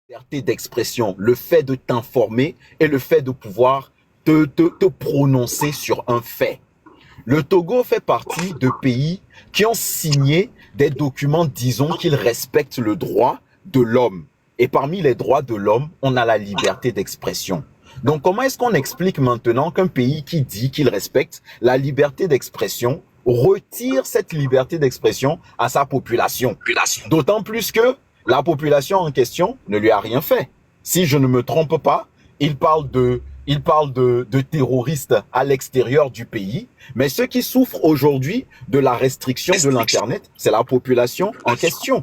liberté d'expression, le fait de t'informer et le fait de pouvoir te prononcer sur un fait. Le Togo fait partie de pays qui ont signé des documents, disons, qu'ils respectent le droit de l'homme. Et parmi les droits de l'homme, on a la liberté d'expression. Donc, comment est-ce qu'on explique maintenant qu'un pays qui dit qu'il respecte la liberté d'expression retire cette liberté d'expression à sa population? D'autant plus que la population en question ne lui a rien fait. Si je ne me trompe pas, il parle de terroristes à l'extérieur du pays, mais ceux qui souffrent aujourd'hui de la restriction de l'Internet, c'est la population en question.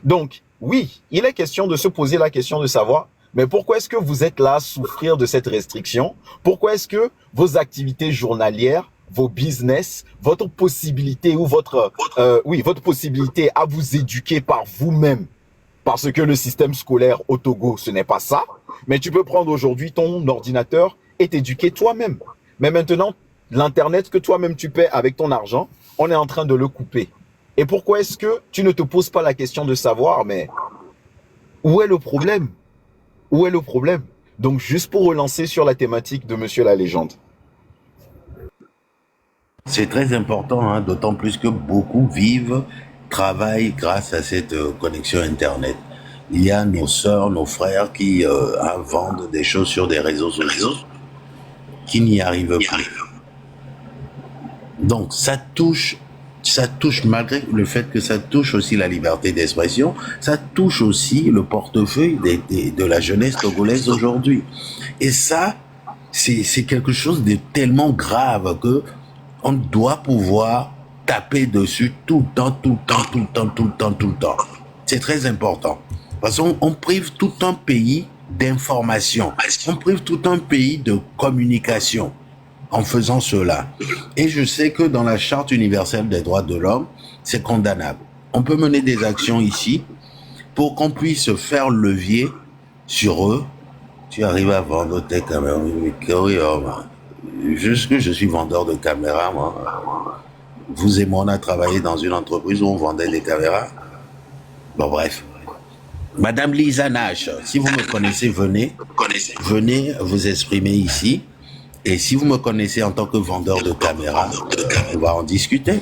Donc, oui, il est question de se poser la question de savoir, mais pourquoi est-ce que vous êtes là à souffrir de cette restriction? Pourquoi est-ce que vos activités journalières, vos business, votre possibilité ou votre possibilité à vous éduquer par vous-même, parce que le système scolaire au Togo, ce n'est pas ça. Mais tu peux prendre aujourd'hui ton ordinateur et t'éduquer toi-même. Mais maintenant, l'Internet que toi-même tu paies avec ton argent, on est en train de le couper. Et pourquoi est-ce que tu ne te poses pas la question de savoir, mais où est le problème? Où est le problème? Donc, juste pour relancer sur la thématique de Monsieur la Légende. C'est très important, hein, d'autant plus que beaucoup vivent, travaillent grâce à cette connexion Internet. Il y a nos sœurs, nos frères qui vendent des choses sur des réseaux sociaux qui n'y arrivent plus. Donc ça touche malgré le fait que ça touche aussi la liberté d'expression, ça touche aussi le portefeuille de la jeunesse togolaise aujourd'hui. Et ça, c'est quelque chose de tellement grave que on doit pouvoir taper dessus tout le temps, tout le temps, tout le temps, tout le temps, tout le temps. C'est très important. Parce qu'on prive tout un pays d'information. On prive tout un pays de communication en faisant cela. Et je sais que dans la Charte universelle des droits de l'homme, c'est condamnable. On peut mener des actions ici pour qu'on puisse faire levier sur eux. Tu arrives à vendre tes caméras. Juste que je suis vendeur de caméras, moi. Vous et moi, on a travaillé dans une entreprise où on vendait des caméras. Bon, bref. Madame Lisa Nash, si vous me connaissez, venez vous exprimer ici. Et si vous me connaissez en tant que vendeur de caméras, on va en discuter.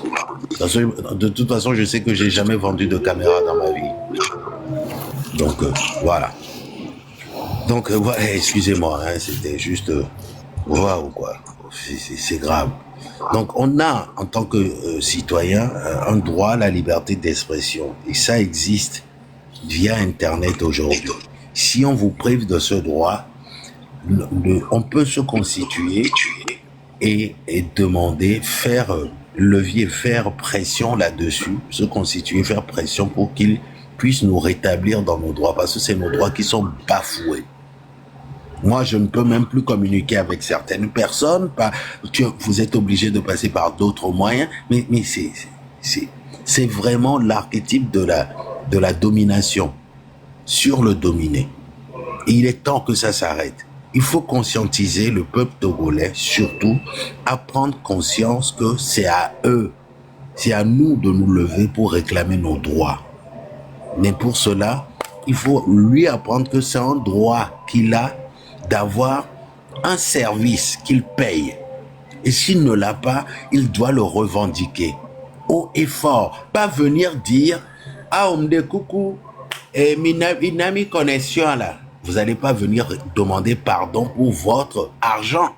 De toute façon, je sais que j'ai jamais vendu de caméra dans ma vie. Donc, voilà. Donc, ouais, excusez-moi, hein, c'était juste... Waouh, quoi. C'est grave. Donc, on a, en tant que citoyen, un droit à la liberté d'expression. Et ça existe via Internet aujourd'hui. Si on vous prive de ce droit, on peut se constituer et demander, faire levier, faire pression là-dessus, se constituer, faire pression pour qu'ils puissent nous rétablir dans nos droits, parce que c'est nos droits qui sont bafoués. Moi, je ne peux même plus communiquer avec certaines personnes. Vous êtes obligé de passer par d'autres moyens. Mais c'est vraiment l'archétype de la domination sur le dominé. Et il est temps que ça s'arrête. Il faut conscientiser le peuple togolais, surtout, à prendre conscience que c'est à eux, c'est à nous de nous lever pour réclamer nos droits. Mais pour cela, il faut lui apprendre que c'est un droit qu'il a d'avoir un service qu'il paye. Et s'il ne l'a pas, il doit le revendiquer haut et fort. Pas venir dire « Ah, on me dit coucou, Minami connexion là ». Vous n'allez pas venir demander pardon pour votre argent,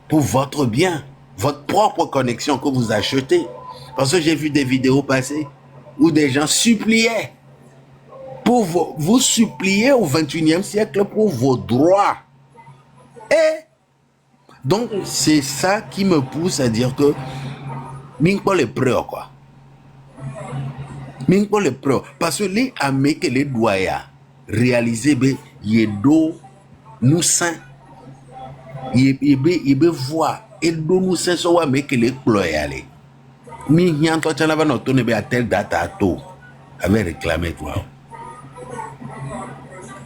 pour votre bien, votre propre connexion que vous achetez. Parce que j'ai vu des vidéos passer où des gens suppliaient pour vous supplier au 21e siècle pour vos droits. Et donc, c'est ça qui me pousse à dire que Mingpo les preuves, quoi. Mingpo les preuves. Parce que les amés que les doyens réaliser, yedo nous saint. Yebe voix. Edo nous saint, so wa meke les ployale. Mi nyan toi t'en avais noté ne be à telle date à tout. Avait réclamé toi.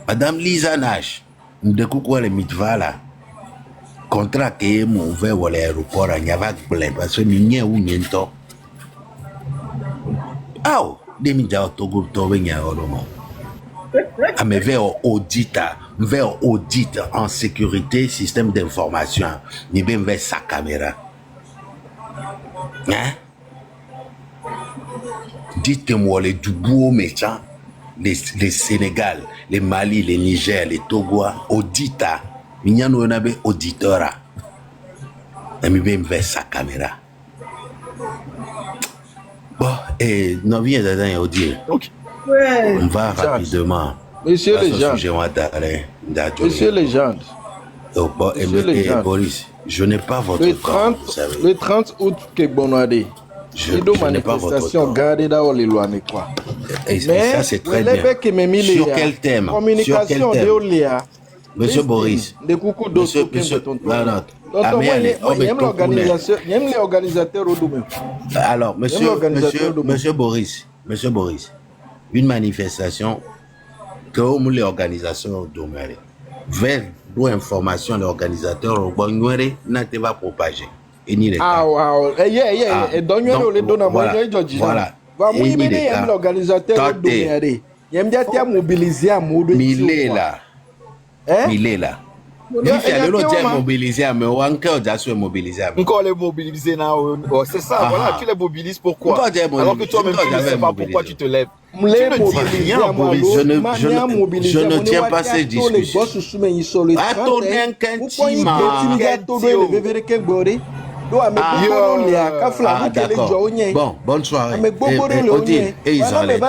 Madame Lisa Nash, nous découvrons les mitva là. Contrat que mon ouvert à l'aéroport à Nyavak plein parce que n'y a ou niento. Ah, des midja Togo Togo Nyawoloma. Ah, mais vers audit en sécurité, système d'information, ni bien vers sa caméra. Hein? Dites-moi les Dubois méchants, les Sénégal, les Mali, les Niger, les Togo, audita. Mignano on avait auditeur. Mais bien vers sa caméra. Bon, et non, viens d'ailleurs dire. Ok. Ouais. On va rapidement. Monsieur Légende. Monsieur Légende. Oh, bon, et Boris, je n'ai pas votre temps, vous savez. Le 30 août, Kebonade. Je n'ai pas votre temps. Gardez dans les lois, quoi. Et ça, c'est très bien. Sur quel thème? Communication de Léa. Monsieur Boris. Des coucous d'autres. Non, alors, monsieur Boris, une manifestation que les organisateurs demeurent. Vers l'information des organisateurs, n'a pas propagé. Et ni les cas. Et donc, voilà. L'organisateur demeuré. Il y a mobilisé à Moudou. Il est là. Il fait le mobilisé, mais encore déjà mobilisé. Encore les mobiliser now. C'est ça, voilà, tu les mobilises pourquoi? Alors que toi-même tu ne sais pas pourquoi tu te lèves. Tu ne dis rien, Boris. Je ne tiens pas ces discussions. Attendez un quintima. D'accord. Bon, bonne soirée. Odile, et ils enlèvent.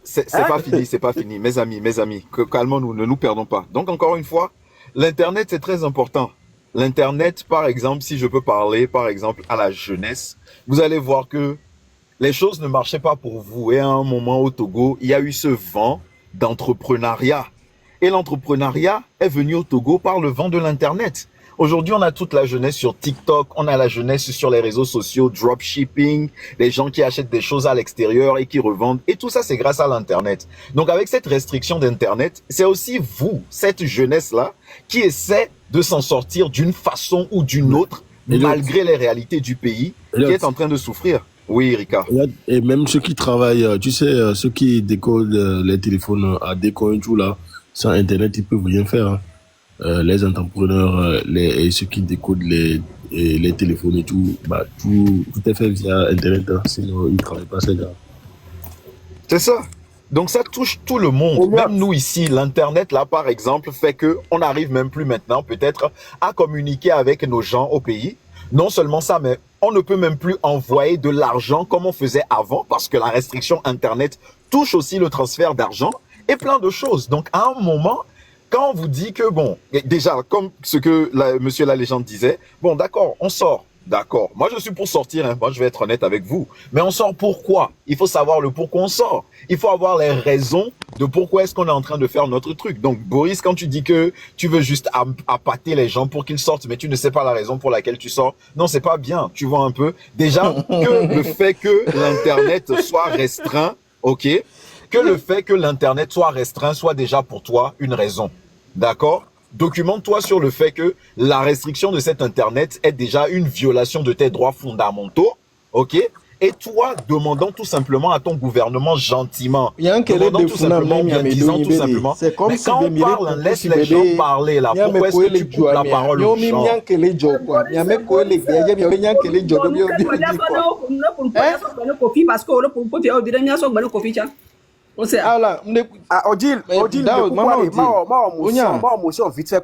C'est pas fini, mes amis, calmons-nous, ne nous perdons pas. Donc encore une fois, l'internet c'est très important. L'internet, par exemple, si je peux parler, par exemple, à la jeunesse, vous allez voir que les choses ne marchaient pas pour vous. Et à un moment au Togo, il y a eu ce vent d'entrepreneuriat. Et l'entrepreneuriat est venu au Togo par le vent de l'internet. Aujourd'hui, on a toute la jeunesse sur TikTok, on a la jeunesse sur les réseaux sociaux, dropshipping, les gens qui achètent des choses à l'extérieur et qui revendent. Et tout ça, c'est grâce à l'Internet. Donc, avec cette restriction d'Internet, c'est aussi vous, cette jeunesse-là, qui essaie de s'en sortir d'une façon ou d'une autre, malgré les réalités du pays, qui est en train de souffrir. Oui, Rika. Et même ceux qui travaillent, tu sais, ceux qui décodent les téléphones à décoder tout là, sans Internet, ils peuvent rien faire. Hein. Les entrepreneurs et ceux qui décodent les téléphones et tout, bah, tout est fait via Internet, hein, sinon ils ne travaillent pas, ces gars. C'est ça. Donc ça touche tout le monde. Même nous ici, l'Internet, là, par exemple, fait que on n'arrive même plus maintenant, peut-être, à communiquer avec nos gens au pays. Non seulement ça, mais on ne peut même plus envoyer de l'argent comme on faisait avant, parce que la restriction Internet touche aussi le transfert d'argent et plein de choses. Donc à un moment, quand on vous dit que, bon, déjà, comme ce que monsieur la légende disait, bon, d'accord, on sort. D'accord. Moi, je suis pour sortir, hein. Moi, je vais être honnête avec vous. Mais on sort pourquoi? Il faut savoir le pourquoi on sort. Il faut avoir les raisons de pourquoi est-ce qu'on est en train de faire notre truc. Donc, Boris, quand tu dis que tu veux juste appâter les gens pour qu'ils sortent, mais tu ne sais pas la raison pour laquelle tu sors, non, c'est pas bien. Tu vois un peu. Déjà, que le fait que l'Internet soit restreint, ok? Que le fait que l'Internet soit restreint soit déjà pour toi une raison. D'accord? Documente-toi sur le fait que la restriction de cet Internet est déjà une violation de tes droits fondamentaux. Ok? Et toi, demandant tout simplement à ton gouvernement gentiment, demandant tout simplement, bien disant tout simplement, mais quand on parle, laisse les gens parler là. Pourquoi est-ce que tu coupes la parole aux gens? Odile, vite fait,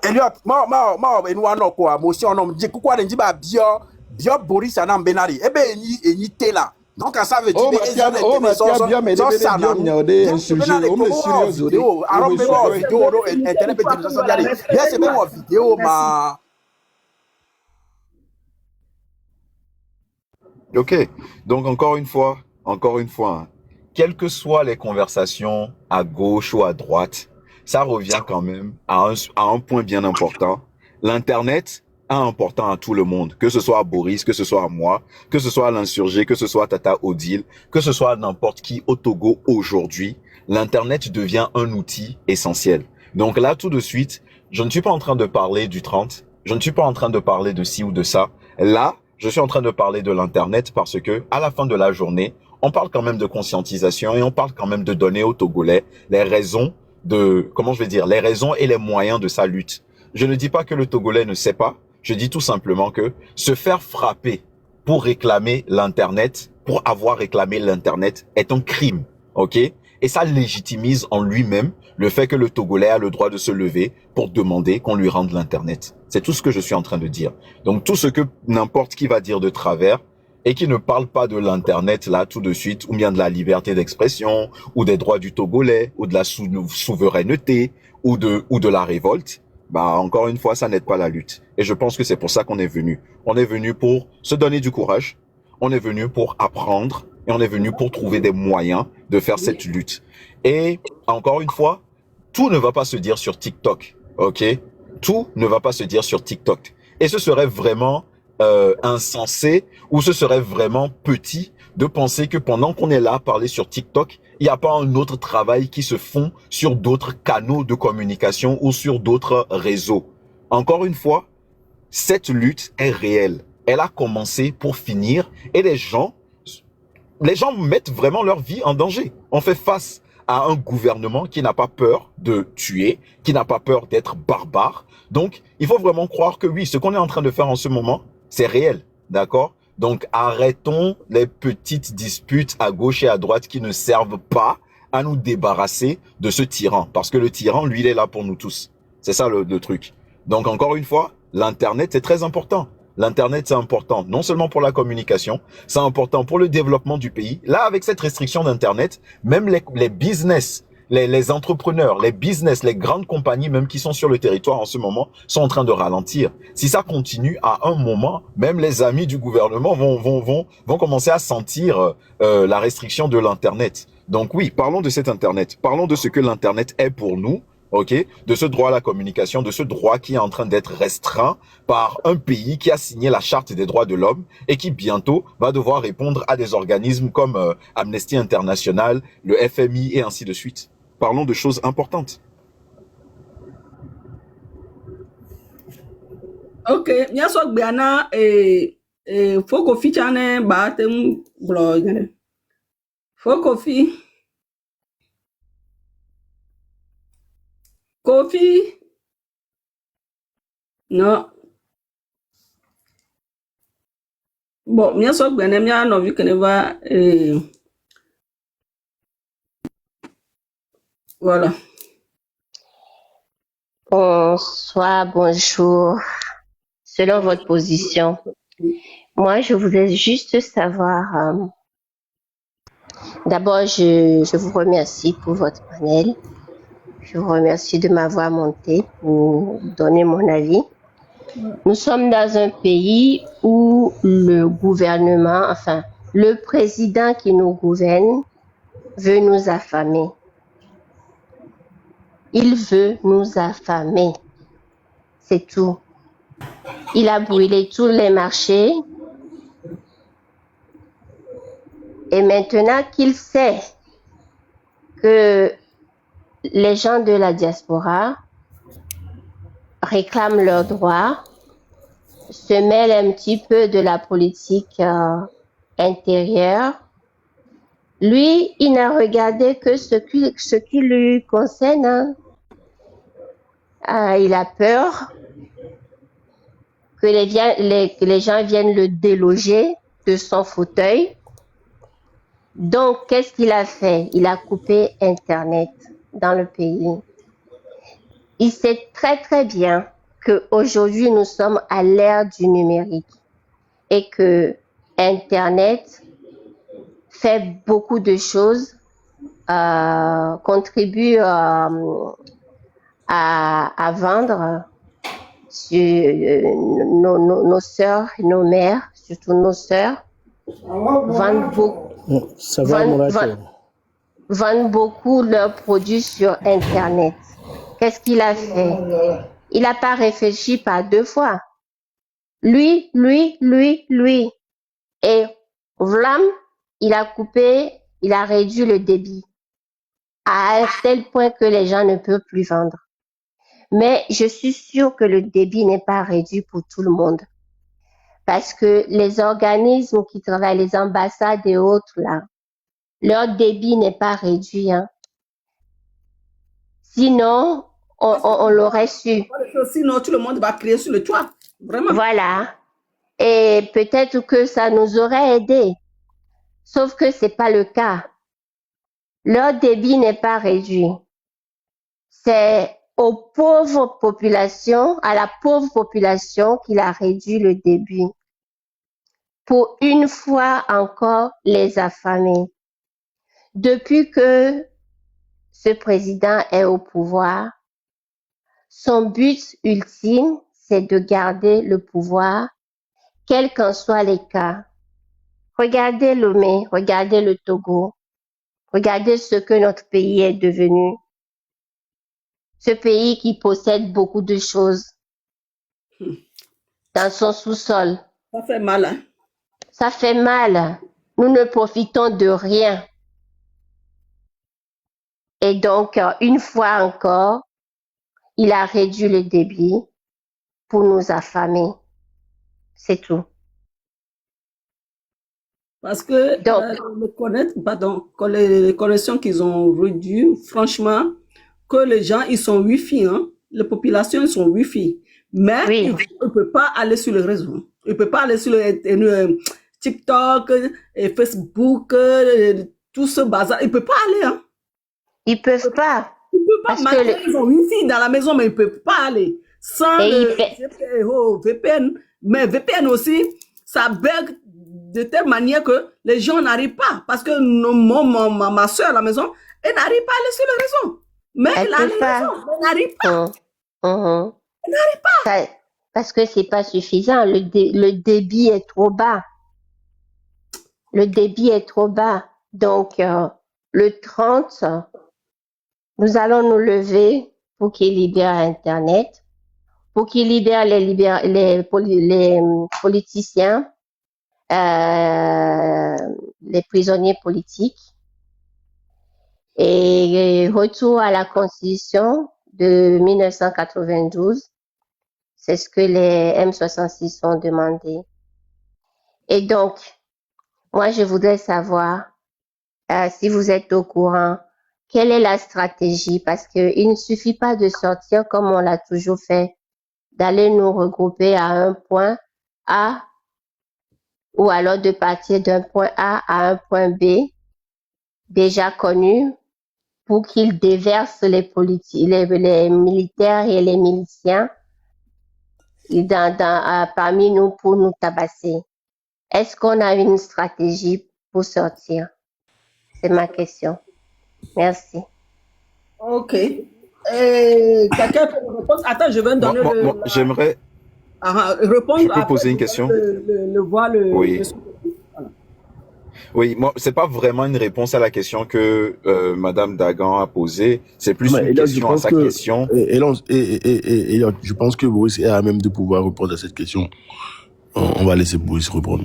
Elliot, ma enu ano ko motion no je kuku ade nji ba bio Diop Boris Anam Benari. Eh ben, il était là. Donc, ça veut dire Oh, Matia, bien, mais des vidéos, il y a des sujets, on est sérieux, vidéo. Alors, mais bon, vidéo, internet, peut dire ça, bien, c'est même en vidéo, ma. Ok, donc encore une fois, hein, quelles que soient les conversations à gauche ou à droite, ça revient quand même à un point bien important. L'Internet est important à tout le monde, que ce soit à Boris, que ce soit à moi, que ce soit à l'insurgé, que ce soit à Tata Odile, que ce soit à n'importe qui au Togo aujourd'hui, l'Internet devient un outil essentiel. Donc là, tout de suite, je ne suis pas en train de parler du 30, je ne suis pas en train de parler de ci ou de ça. Là, je suis en train de parler de l'Internet parce que, à la fin de la journée, on parle quand même de conscientisation et on parle quand même de donner aux Togolais les raisons les raisons et les moyens de sa lutte. Je ne dis pas que le Togolais ne sait pas. Je dis tout simplement que se faire frapper pour réclamer l'Internet, pour avoir réclamé l'Internet est un crime. OK? Et ça légitimise en lui-même le fait que le Togolais a le droit de se lever pour demander qu'on lui rende l'Internet. C'est tout ce que je suis en train de dire. Donc tout ce que n'importe qui va dire de travers et qui ne parle pas de l'Internet là tout de suite, ou bien de la liberté d'expression, ou des droits du Togolais, ou de la souveraineté, ou de la révolte, bah encore une fois, ça n'aide pas la lutte. Et je pense que c'est pour ça qu'on est venu. On est venu pour se donner du courage, on est venu pour apprendre, et on est venu pour trouver des moyens de faire cette lutte. Et encore une fois, tout ne va pas se dire sur TikTok, ok? Tout ne va pas se dire sur TikTok. Et ce serait vraiment insensé, ou ce serait vraiment petit de penser que pendant qu'on est là à parler sur TikTok, il n'y a pas un autre travail qui se font sur d'autres canaux de communication ou sur d'autres réseaux. Encore une fois, cette lutte est réelle. Elle a commencé pour finir et les gens mettent vraiment leur vie en danger. On fait face à un gouvernement qui n'a pas peur de tuer, qui n'a pas peur d'être barbare. Donc, il faut vraiment croire que oui, ce qu'on est en train de faire en ce moment, c'est réel, d'accord? Donc, arrêtons les petites disputes à gauche et à droite qui ne servent pas à nous débarrasser de ce tyran. Parce que le tyran, lui, il est là pour nous tous. C'est ça le truc. Donc, encore une fois, l'Internet, c'est très important. L'Internet, c'est important, non seulement pour la communication, c'est important pour le développement du pays. Là, avec cette restriction d'Internet, même les business, les entrepreneurs, les business, les grandes compagnies même qui sont sur le territoire en ce moment sont en train de ralentir. Si ça continue, à un moment, même les amis du gouvernement vont commencer à sentir la restriction de l'Internet. Donc oui, parlons de cet Internet. Parlons de ce que l'Internet est pour nous. Ok, de ce droit à la communication, de ce droit qui est en train d'être restreint par un pays qui a signé la charte des droits de l'homme et qui bientôt va devoir répondre à des organismes comme Amnesty International, le FMI et ainsi de suite. Parlons de choses importantes. Ok, bien sûr, Biana faut qu'on fiche un bâtiment blog. Faut qu'on fiche. Kofi, non. Bon, bien sûr, bien aimé, on a vu qu'on va, voilà. Bonsoir, bonjour. Selon votre position, moi, je voulais juste savoir, d'abord, je vous remercie pour votre panel. Je vous remercie de m'avoir monté pour donner mon avis. Nous sommes dans un pays où le gouvernement, enfin, le président qui nous gouverne veut nous affamer. Il veut nous affamer. C'est tout. Il a brûlé tous les marchés. Et maintenant qu'il sait que les gens de la diaspora réclament leurs droits, se mêlent un petit peu de la politique intérieure. Lui, il n'a regardé que ce qui lui concerne. Il a peur que les gens viennent le déloger de son fauteuil. Donc, qu'est-ce qu'il a fait? Il a coupé Internet dans le pays. Il sait très très bien qu'aujourd'hui nous sommes à l'ère du numérique est que Internet fait beaucoup de choses, contribue à vendre nos sœurs, nos mères, surtout nos sœurs, vendent beaucoup leurs produits sur Internet. Qu'est-ce qu'il a fait? Il n'a pas réfléchi par 2 fois. Lui. Et vlam, il a réduit le débit à un tel point que les gens ne peuvent plus vendre. Mais je suis sûre que le débit n'est pas réduit pour tout le monde. Parce que les organismes qui travaillent, les ambassades et autres, là, leur débit n'est pas réduit. Hein. Sinon, on l'aurait su. Sinon, tout le monde va crier sur le toit. Vraiment. Voilà. Et peut-être que ça nous aurait aidé. Sauf que c'est pas le cas. Leur débit n'est pas réduit. C'est à la pauvre population qu'il a réduit le débit. Pour une fois encore les affamer. Depuis que ce président est au pouvoir, son but ultime, c'est de garder le pouvoir, quels qu'en soient les cas. Regardez Lomé, regardez le Togo, regardez ce que notre pays est devenu. Ce pays qui possède beaucoup de choses dans son sous-sol. Ça fait mal, hein? Ça fait mal. Nous ne profitons de rien. Et donc, une fois encore, il a réduit le débit pour nous affamer. C'est tout. Parce que Donc, les connexions qu'ils ont réduit, franchement, que les gens, ils sont Wi-Fi, hein? Les populations, ils sont Wi-Fi. Mais oui. ils ne peuvent pas aller sur le réseau. Ils ne peuvent pas aller sur le TikTok, et Facebook, tout ce bazar. Ils ne peuvent pas aller, hein? Ils ne peuvent pas. Ils ne peuvent pas. Malgré qu'ils ont Wi-Fi dans la maison, mais ils ne peuvent pas aller. Sans le VPN. Mais VPN aussi, ça bug de telle manière que les gens n'arrivent pas. Parce que ma soeur à la maison, elle n'arrive pas à aller sur le réseau. Mais elle n'arrive pas. Elle n'arrive pas. Elle n'arrive pas. Parce que c'est pas suffisant. Le débit est trop bas. Le débit est trop bas. Donc, le 30, nous allons nous lever pour qu'il libère Internet, pour qu'il libère les politiciens, les prisonniers politiques. Et retour à la Constitution de 1992, c'est ce que les M66 ont demandé. Et donc, moi, je voudrais savoir si vous êtes au courant, quelle est la stratégie? Parce qu'il ne suffit pas de sortir comme on l'a toujours fait, d'aller nous regrouper à un point A ou alors de partir d'un point A à un point B déjà connu pour qu'ils déversent les militaires et les miliciens parmi nous pour nous tabasser. Est-ce qu'on a une stratégie pour sortir? C'est ma question. Merci. Ok. Quelqu'un peut me répondre? Attends, je vais donner j'aimerais répondre. Je peux poser une question? Oui. Voilà. Oui, moi, c'est pas vraiment une réponse à la question que Madame Dagan a posée. C'est plus une question à sa question. Et je pense que Boris est à même de pouvoir répondre à cette question. On va laisser Boris répondre.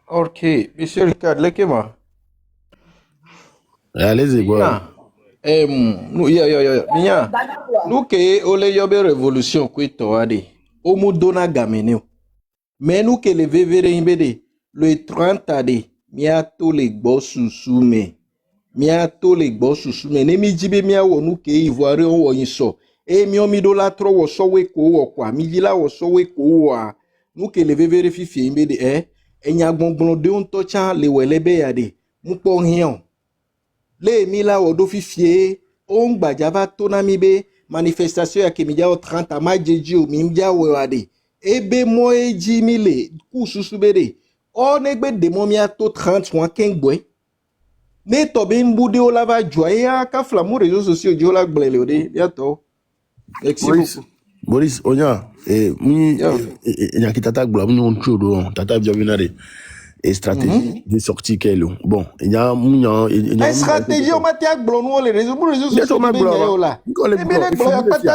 Ok, Monsieur Ricard, laissez-moi. Allez-y, voilà. Nous que ole yobe révolution kwito ade. Omu dona gamene. Mais nous que le vevere imbede le 30 ade. Miato le gbo susume. Miato le gbo susume. Nemi jibe mia wo nous que ivoire on wo yinso. E mi omi do la tro wo so we ko wo kwa. Mi jila wo so we ko wa. Nous que le vevere fifi imbede enya gbongbon de on to cha le welebe yade. Mu po hian. Le mila odo fifie on gbajava tonami be manifestation ya kemija o 30 majeji o mimja o ade ebe mo eji mile kususubede o negbe demo miato 30 wa kengwe ne tobe mbude o lava joya ka flamu réseaux sociaux di o la gblele ode biato merci beaucoup Boris, onya, tata gbola mu on chodo, tata bienvenue et stratégie de sortie qu'elle. Bon, il y a une stratégie on matia gblonu les réseaux sociaux là.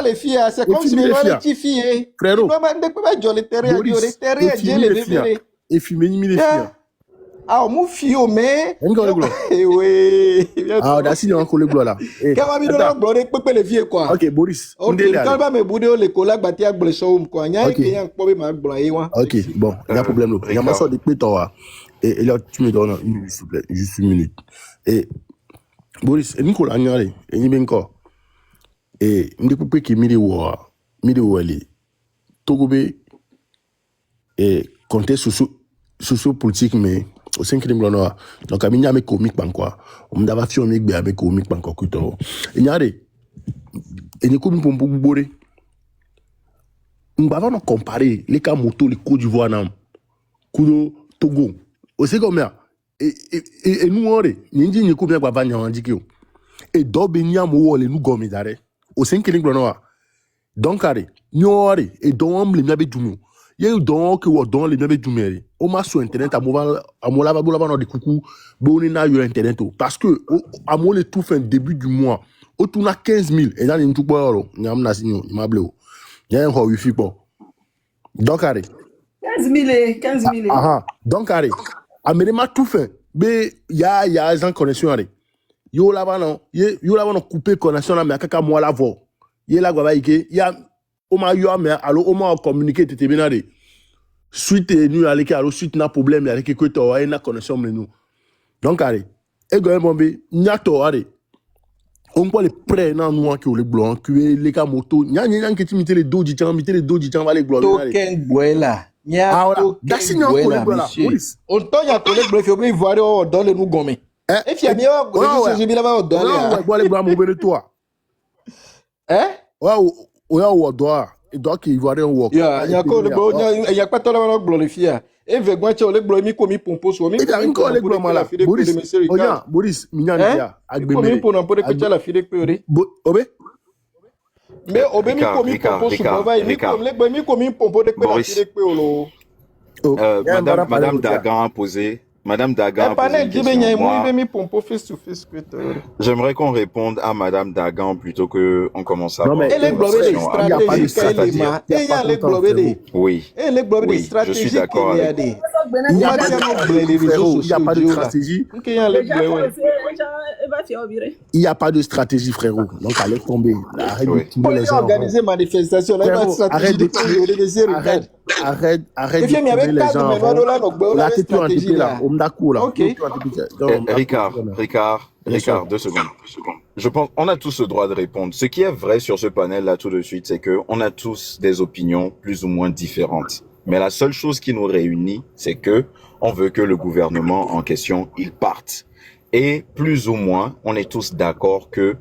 Les filles, c'est comme si les petits filles. Frérot, ne peut pas jouer les terrains, et fumer ni les filles. Ah, mon fio, mais. Oui. Ah, d'accord, encore le gloire là. Quand on a gloire, on peut les filles quoi. Ok, Boris. On dit quand on me boude les collègues bâtis à blessure quoi. Il y a un problème avec gloire. Ok, bon, il y a problème là. Il y a ma soeur de pétoa. Et là, tu me donnes une minute, s'il te plaît, juste une minute. Et Boris, et Nicolas, et Nibenko. Et Ndekoupe qui mire ou ali. Togobe et contexte socio-politique mais au 5e blanc donc ami nyame comique ban quoi on m'dava fi on mi gbe avec comique ban quoi kuto nyare et ni komi pompo gbore m'bava no comparer les cas moto les Côte d'Ivoire nam kudo Togo o c'est comme et nous ore ni ndi ni komi agba nya andike o et do be ni amowo le nous gomi dare au 5e blanc donc are ni ore et do am le miabe dumu ye don que wo don le miabe dumere o ma sur internet amola ba no de coucou boni na yo internet parce que amole tout fin début du mois o tout na 15 000 et dans une tout boiro nyam na sinyo ma bleu ya en ho wifi po donc are 15 000 aha donc are amene ma tout fin be ya en connexion are yo la ba no couper connexion na me akaka mo la vo ye la gba ba ike ya o ma yo me allo o ma communiquer tete benade suite nous aller que allo suite na problème avec que to na connexion nous donc allez et go bombe nyato allez on peut les prêts na nous que le blanc que les cas moto nya que tu mettez les doji chan va les blanc to ken boela nya to dasi nya ko le blanc on to nya ko le blanc faut bien voir dans le nous gomme et fi ami o go je bi la ba dans le blanc mo bene toi o doa donc il va rien work ya nya ko le blanc ya pas to la blanc le fia e vergonha che o le blanc mi komi pompo so mi ko le blanc mala Boris minya agbe mi pour non pour que la fille de obe mais obe mi komi pompo so va mi komi pompo de que la fille de Madame Dagan a posé Madame Dagan a posé une question. J'aimerais qu'on réponde à Madame Dagan plutôt que on commence à... Non, mais elle est globée des stratégies. Oui, je suis d'accord avec vous. Il n'y a pas de stratégie. Il n'y a pas de stratégie, frérot. Donc, allez tomber. Arrête de tuer les gens. Organiser manifestation. Arrête de tuer. Arrête de tuer les gens. La tête en dépit là. Ricard, 2 secondes. Je pense on a tous le droit de répondre. Ce qui est vrai sur ce panel là tout de suite, c'est que on a tous des opinions plus ou moins différentes. Mais la seule chose qui nous réunit, c'est que on veut que le gouvernement en question, il parte. Et plus ou moins, on est tous d'accord que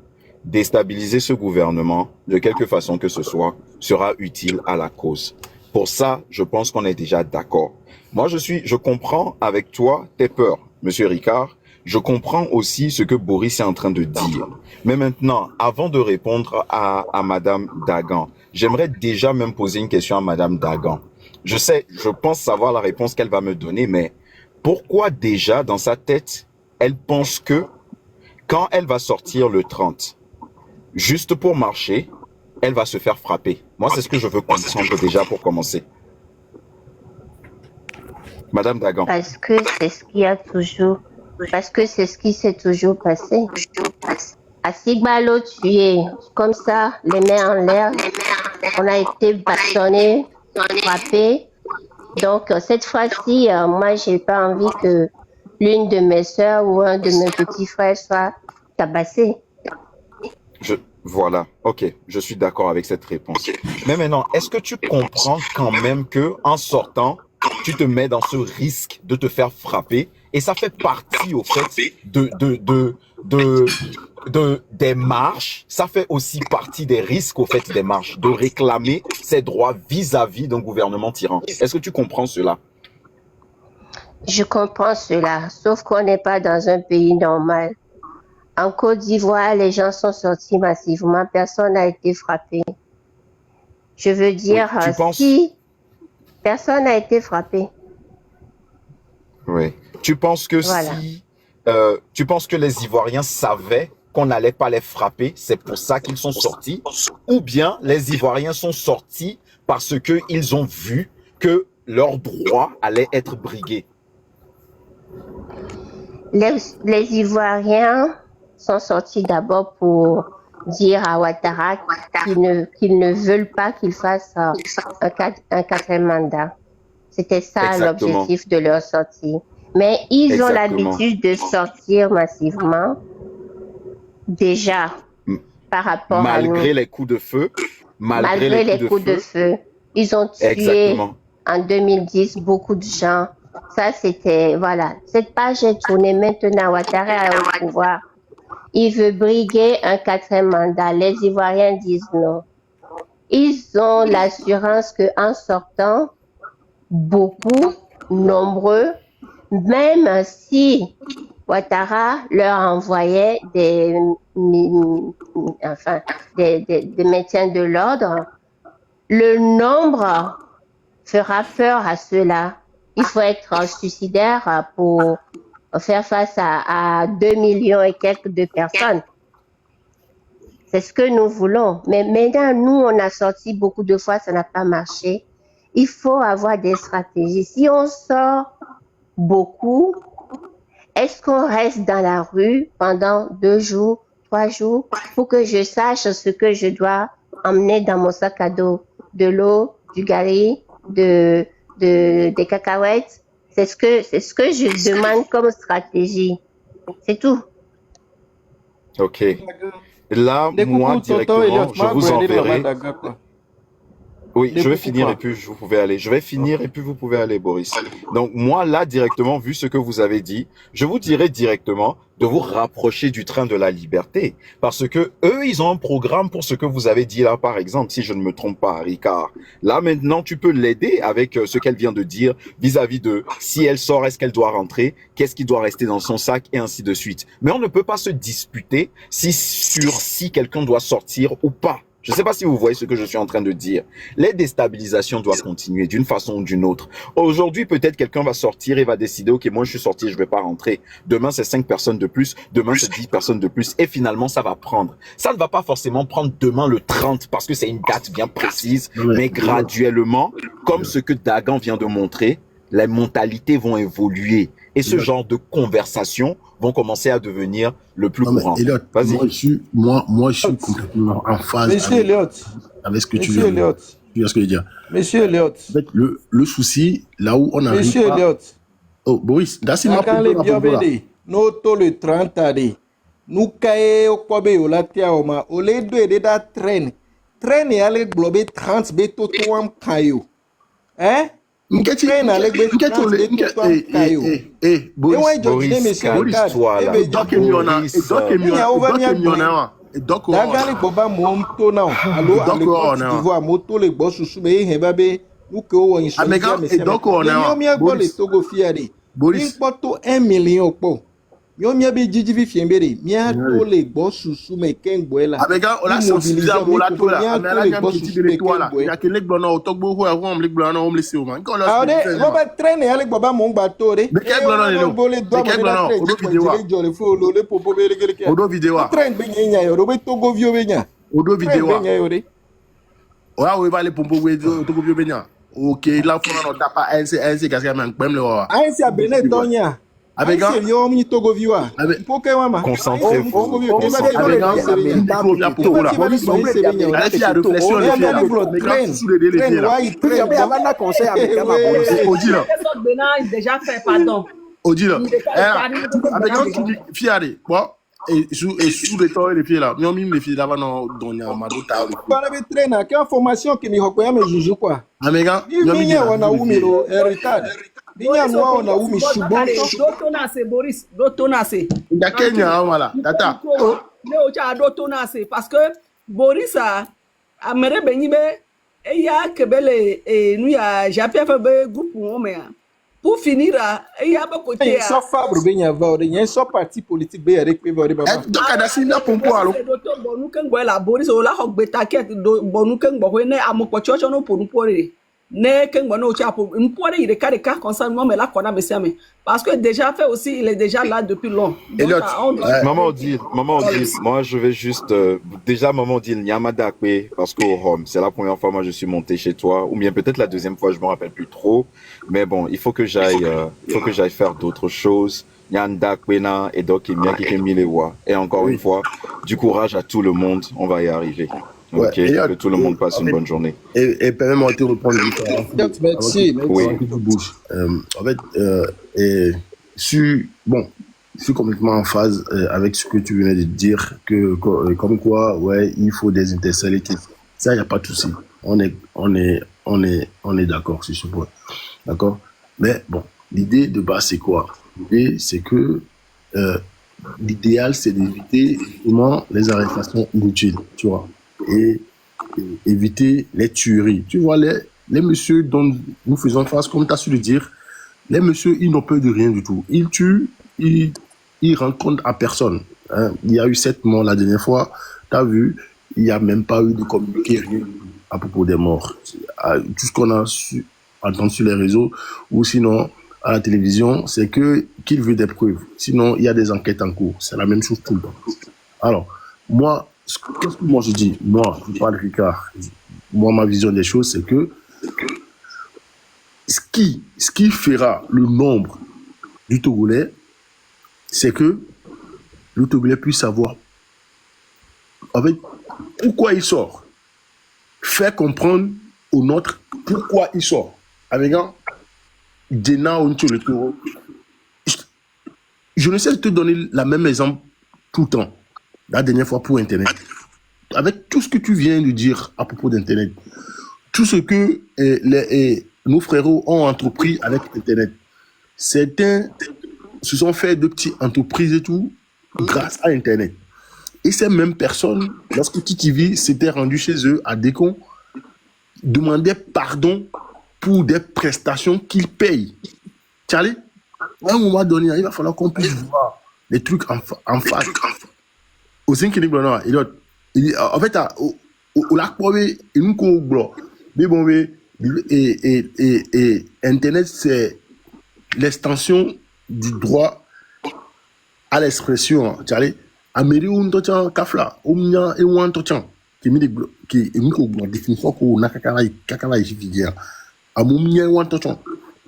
déstabiliser ce gouvernement, de quelque façon que ce soit, sera utile à la cause. Pour ça, je pense qu'on est déjà d'accord. Moi, je comprends avec toi tes peurs, Monsieur Ricard. Je comprends aussi ce que Boris est en train de dire. Mais maintenant, avant de répondre à Madame Dagan, j'aimerais déjà même poser une question à Madame Dagan. Je pense savoir la réponse qu'elle va me donner, mais pourquoi déjà dans sa tête, elle pense que quand elle va sortir le 30, juste pour marcher, elle va se faire frapper. Moi, c'est ce que je veux comprendre déjà pour commencer. Madame Dagan. Parce que c'est ce qui s'est toujours passé. À Sigbalo, tu es comme ça, les mains en l'air. On a été bâtonnés, frappés. Donc, cette fois-ci, moi, j'ai pas envie que l'une de mes sœurs ou un de mes petits frères soit tabassé. Voilà, ok, je suis d'accord avec cette réponse. Mais maintenant, est-ce que tu comprends quand même que en sortant, tu te mets dans ce risque de te faire frapper et ça fait partie au fait des marches, ça fait aussi partie des risques au fait des marches, de réclamer ses droits vis-à-vis d'un gouvernement tyran. Est-ce que tu comprends cela? Je comprends cela, sauf qu'on n'est pas dans un pays normal. En Côte d'Ivoire, les gens sont sortis massivement, personne n'a été frappé. Je veux dire, Oui, tu penses... si personne n'a été frappé. Oui. Tu penses que Voilà. si... tu penses que les Ivoiriens savaient qu'on n'allait pas les frapper, c'est pour ça qu'ils sont sortis? Ou bien les Ivoiriens sont sortis parce qu'ils ont vu que leurs droits allaient être brigués? Les Ivoiriens sont sortis d'abord pour dire à Ouattara qu'ils ne veulent pas qu'il fasse un quatrième mandat. C'était ça Exactement. l'objectif de leur sortie. Mais ils ont Exactement. l'habitude de sortir massivement déjà par rapport à nous. Malgré les coups de feu, Malgré les coups de feu. Ils ont tué Exactement. en 2010 beaucoup de gens. Ça, c'était, voilà. Cette page est tournée maintenant. Ouattara est au pouvoir. Il veut briguer un quatrième mandat. Les Ivoiriens disent non. Ils ont l'assurance qu'en sortant, beaucoup, nombreux, même si Ouattara leur envoyait des maintiens de l'ordre, le nombre fera peur à ceux-là. Il faut être suicidaire pour faire face à 2 millions et quelques de personnes. C'est ce que nous voulons. Mais maintenant, nous, on a sorti beaucoup de fois, ça n'a pas marché. Il faut avoir des stratégies. Si on sort beaucoup, est-ce qu'on reste dans la rue pendant 2 jours, 3 jours, pour que je sache ce que je dois emmener dans mon sac à dos? De l'eau, du gari, des cacahuètes. C'est ce que je demande comme stratégie. C'est tout. Ok. Là, moi, directement, je vous enverrai... Oui, je vais finir et puis vous pouvez aller. Je vais finir et puis vous pouvez aller, Boris. Donc moi, là, directement, vu ce que vous avez dit, je vous dirais directement de vous rapprocher du train de la liberté. Parce que eux, ils ont un programme pour ce que vous avez dit là, par exemple, si je ne me trompe pas, Ricard. Là, maintenant, tu peux l'aider avec ce qu'elle vient de dire vis-à-vis de si elle sort, est-ce qu'elle doit rentrer, qu'est-ce qui doit rester dans son sac et ainsi de suite. Mais on ne peut pas se disputer si quelqu'un doit sortir ou pas. Je ne sais pas si vous voyez ce que je suis en train de dire. Les déstabilisations doivent continuer d'une façon ou d'une autre. Aujourd'hui, peut-être quelqu'un va sortir et va décider, OK, moi je suis sorti, je ne vais pas rentrer. Demain, c'est 5 personnes de plus. Demain, c'est 10 personnes de plus. Et finalement, ça va prendre. Ça ne va pas forcément prendre demain le 30 parce que c'est une date bien précise. Mais graduellement, comme ce que Dagan vient de montrer, les mentalités vont évoluer. Et ce genre de conversations vont commencer à devenir le plus courant. Vas-y. Moi, je suis complètement en phase avec ce que tu veux dire. Tu vois ce que je veux dire? Monsieur Elliott. En fait, le souci, là où on arrive Monsieur pas... Elliott. Oh, Boris, that's ma no to le 30 ade. Nous caillé au Kobe au latia au ma. Au lieu de da train. Train et aller glober 30 beto to am kayo. Hein? Boris, Yo mia be jiji fiembere mia to le gbo susu me kengboela abega ola sensibiliser mo la to la amela gam ki tibere to la ya ke leg blona otogbo ho ho am leg blona o mle se o man ko la ade mo ba train ya leg baba mo ngba to re be ke blona le no be ke blona odo video jo le fo lo le popo be le ke odo video train be nya yo do be togo vio be nya odo video be nya yo re ora we ba le pompo we togo vio be nya okay la fona no tapa nc gaska man pem le o nc abene tonya Abega, concentrez-vous. Déjà fait, pardon. Et sous les temps et les pieds là, nous même les filles là-bas non donya madota. Para be traîner, quelle formation que mi hokoya me juju quoi. Amega, on a umiro retard. Binya noa ona umi shubonto. Dotonase Boris, dotonase. Da Kenya wala tata. Ne ocha dotonase parce que Boris a mere benyibe e ya kebele nu ya japia fa be groupe wome pour finir e ya ba côté So fabre benya va ode yen so parti politique be yare pe ode baba. Donc ada sina pompo alo. Docteur Bonu Kengbo la Boris o la hok betaket Bonu Kengbo ne amoko chocho no pour nous ne Kengbo no cha pour une poire il regarde cas concernant mais là qu'on a monsieur mais parce que déjà fait aussi il est déjà là depuis long. Maman Odile, moi je vais juste déjà Maman Odile Nyamadakwe parce qu'au home, c'est la première fois moi je suis monté chez toi ou bien peut-être la deuxième fois, je me rappelle plus trop, mais bon, il faut que j'aille faire d'autres choses. Nyandakwena et donc et encore une fois, du courage à tout le monde, on va y arriver. Ouais, Ok, que tout le monde passe une bonne journée. Et permets-moi de te reprendre Merci. Oui. En fait, je suis complètement en phase avec ce que tu venais de dire, comme quoi, ouais, il faut des intercellités. Ça, il n'y a pas de souci. On est d'accord sur ce point. D'accord? Mais bon, l'idée de base, c'est quoi? L'idée, c'est que l'idéal, c'est d'éviter vraiment les arrestations inutiles, tu vois, et éviter les tueries. Tu vois, les messieurs dont nous faisons face, comme tu as su le dire, les messieurs, ils n'ont peur de rien du tout. Ils tuent, ils rendent compte à personne. Hein. Il y a eu 7 morts la dernière fois, tu as vu, il n'y a même pas eu de communiqué rien à propos des morts. Tout ce qu'on a entendu sur les réseaux, ou sinon à la télévision, c'est qu'il veut des preuves. Sinon, il y a des enquêtes en cours. C'est la même chose tout le temps. Alors, moi, qu'est-ce que moi je dis? Moi, je parle de Ricard. Moi, ma vision des choses, c'est que ce qui fera le nombre du Togolais, c'est que le Togolais puisse savoir en fait, pourquoi il sort. Faire comprendre aux nôtres pourquoi il sort. Avec un le taureau. Je ne sais te donner la même exemple tout le temps. La dernière fois pour Internet. Avec tout ce que tu viens de dire à propos d'Internet, tout ce que nos frérots ont entrepris avec Internet, certains se sont fait de petites entreprises et tout grâce à Internet. Et ces mêmes personnes, lorsque TTV s'était rendu chez eux à Décon, demandaient pardon pour des prestations qu'ils payent. Charlie, à un moment donné, il va falloir qu'on puisse voir les trucs en face. Au 5 en fait, au lac Pové, il nous couvre. Mais bon, et Internet, c'est l'extension du droit à l'expression. Charlie, Amérique, on tient Kafla, on tient et on tient. Qui est une définition pour Nakakala et Amoumia ou Antochon.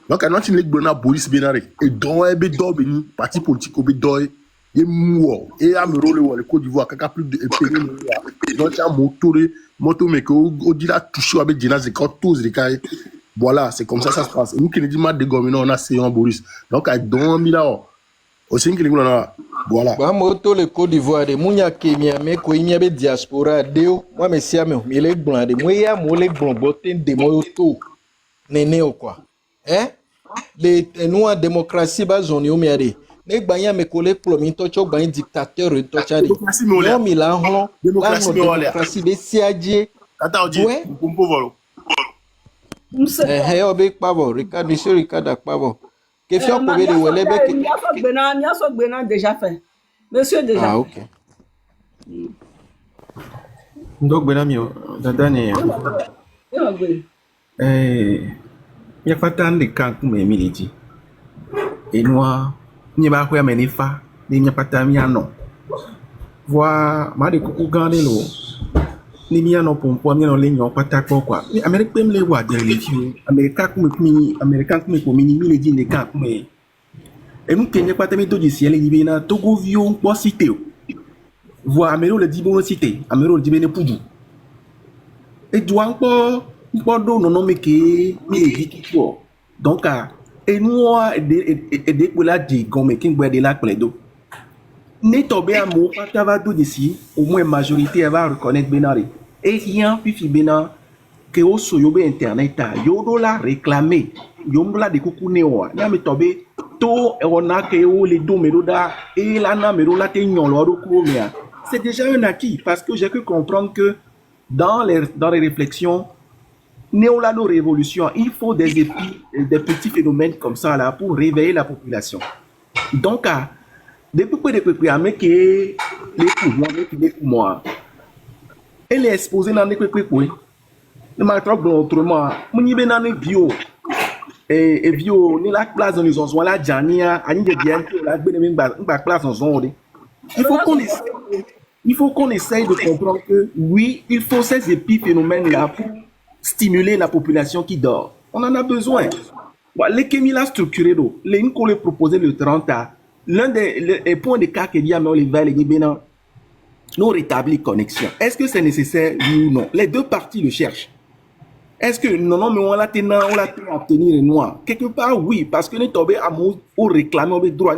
Donc, à notre niveau, Boris Benare, et dans un bédor béni, parti politique au bédor, et mouo, et à me rouler le Côte d'Ivoire, Kaka plus de pays, donc, à moto, mais qu'au dit là, touché avec Dinas et tous les cas. Voilà, c'est comme ça ça se passe. Nous qui nous disons de gomino, on a Séon Boris. Donc, à Don Milao, au 5 voilà. Ba moto le Côte d'Ivoire de Mounia Kemia me ko imia be diaspora deo moi me sia me le blanc de moi ya mo le blanc boten de moto nene o quoi les noa démocratie ba zone o miade ne gbanya me ko le plomi to cho gban dictateur to chari no mi la hon démocratie be siaje ata o di pompo volo obe pavo Ricardo monsieur Ricardo pavo question pour de welebe que déjà fait. Monsieur déjà. Ah OK. Donc benamio dadane ya fatan de kan kuma militi enwa ni ba ko ya menifa ni nya pata mi ano voi ma de ku gane lo ni mi ano pompo mi ano le nyon pata kwa ni America pem le wa de le fi America kuma ko mini mi le di ne kan kuma et nous kenye pata mi to di ciel ni na Togo vio po cité voi Amero le di bon cité Amero le di bene pudu et doit encore do no me ke mi le di tout donc et nous et des pour la di comme king boy de la pledo ne tobe amour pata va do d'ici au moins majorité elle va reconnaître benari et rien puis bena que au soyobe internet a yodo la réclamer yombla de kuku newa nya me tobe to ona ke o le do meroda et la na merola te nyolo ro ko mea. C'est déjà un acquis parce que j'ai pu comprendre que dans les réflexions néolano-révolution, il faut des petits phénomènes comme ça là pour réveiller la population. Donc, depuis avec les pouvoirs, elle est exposée dans les coups. Le maître autrement, mon y dans les bio et bio ni la place dans les zones la jania, ani de bien que la place dans zone. Il faut qu'on essaye de comprendre que oui, il faut ces épiphénomènes là pour stimuler la population qui dort. On en a besoin. Les Kémila structurés, les Nkole proposé le 30 a, l'un des points de cas qu'il y a, mais on les va les Bénin, nous rétablir connexion. Est-ce que c'est nécessaire, oui ou non? Les deux parties le cherchent. Est-ce que non, mais on l'a obtenir noir? Quelque part, oui, parce que nous tombés à nous, on réclame le droit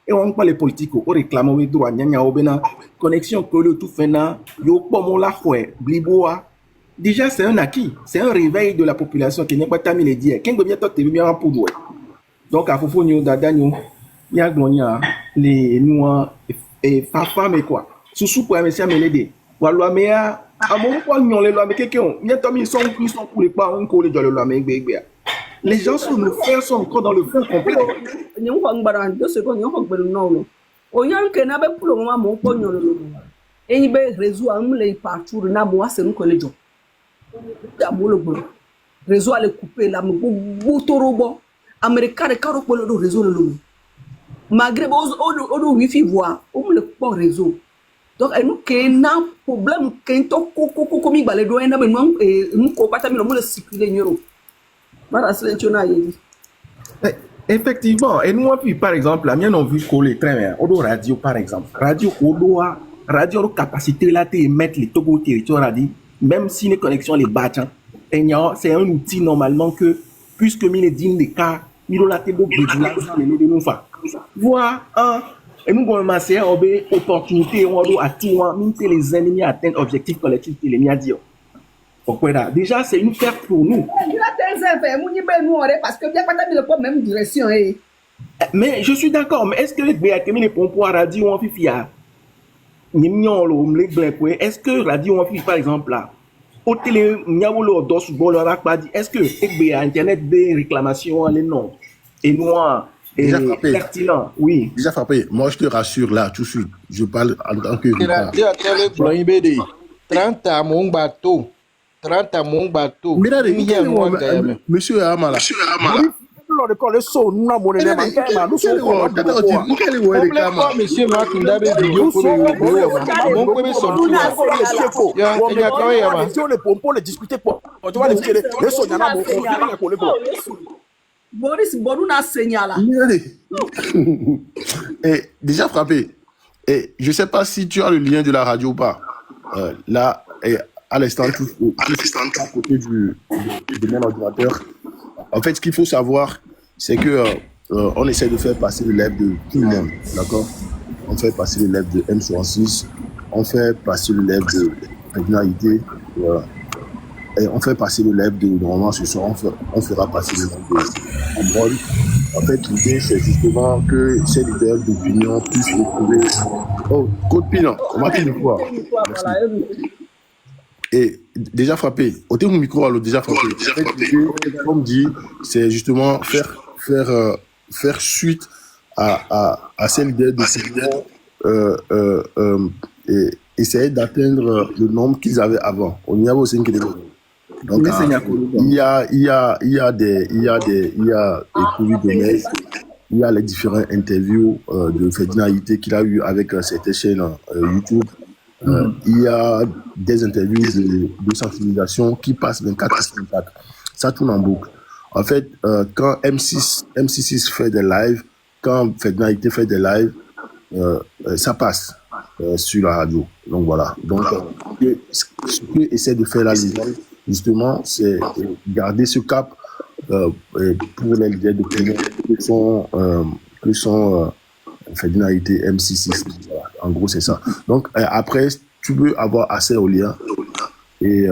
et on pas les politiques, on réclame le droit connexion que le tout fait na, yo pomo la fouet, bliboa. Déjà, c'est un acquis, c'est un réveil de la population qui n'est pas terminé les dire. Qu'est-ce que bientôt tu bien pour nous? Donc, à Fofo nous dadanyo, il y a glonia les noirs et femme et quoi. Sous pour monsieur Melede. Wallo mea, à mon point nous les lois mais quelqu'un, bientôt ils sont pour les pas on colle dans le loi mais les gens sont nos frères sont encore dans le fond complet. Nous on va dans 2 secondes, nous on va non. Oyan que na be pour le moment mon point non. Et il be réseau am les partout na moi c'est nous coller jo. Réseau à le couper là botorobo américain de caro pour le réseau le malgré au wifi voix on le pas réseau donc nous que na problème que to ko mi balé do na be nous ko pata mi le circuler nyoro mara sélectionner yedi. Effectivement, et nous, puis, par exemple, la mienne, on vu coller très bien. Au radio, par exemple. Radio, radio, capacité là, de mettre les Togo territoire à dire, même si les connexions les battent, c'est un outil normalement que, puisque les dignes des cas, il a été beaucoup de nous faire. Voilà, et nous, on a une opportunité, on doit attirer les ennemis à atteindre l'objectif collectif que les miens disent. Déjà, c'est une perte pour nous. Parce que bien pas dans la même direction. Mais je suis d'accord, mais est-ce que les pompons à radio ont fait fier? Est-ce que radio ont fait par exemple là? Au télé, est-ce que Internet des réclamations les noms et noir et pertinent? Oui. Déjà frappé. Moi, je te rassure là, tout de suite. Je parle en tant que. 30 à mon bateau. 30 à mon bateau. Monsieur Amala. Monsieur Makunda be vidéo pour mon premier sorti. Boris Boruna signala. Et déjà frappé. Et je sais pas si tu as le lien de la radio ou pas. Là, à l'instant, à côté de mon ordinateur. En fait, ce qu'il faut savoir, c'est que on essaie de faire passer le live de tout le monde, d'accord? On fait passer le live de M66, on fait passer le live de Régularité, et on fait passer le live de normalement ce soir, on fera passer le live de Ambrol. En fait, l'idée, c'est justement que ces leaders d'opinion puissent retrouver. Oh, code pilon, on m'a dit une fois. Et déjà frappé, au terme du micro, alors déjà frappé. En fait, comme dit, c'est justement faire suite à ces leaders d'opinion et essayer d'atteindre le nombre qu'ils avaient avant. On y avait aussi une question. Donc, il y a des il y a les différents interviews de Ferdinand qu'il a eu avec cette chaîne YouTube. Il y a des interviews de sensibilisation qui passent 24/24. Ça tourne en boucle. En fait, quand M66 fait des lives, quand Ferdinand fait des lives, ça passe sur la radio. Donc voilà. Donc, ce que essaie de faire la Ligue, justement, c'est garder ce cap pour les leaders d'opinion que sont Ferdinand M66. Voilà. En gros, c'est ça. Donc, après, tu peux avoir accès au lien et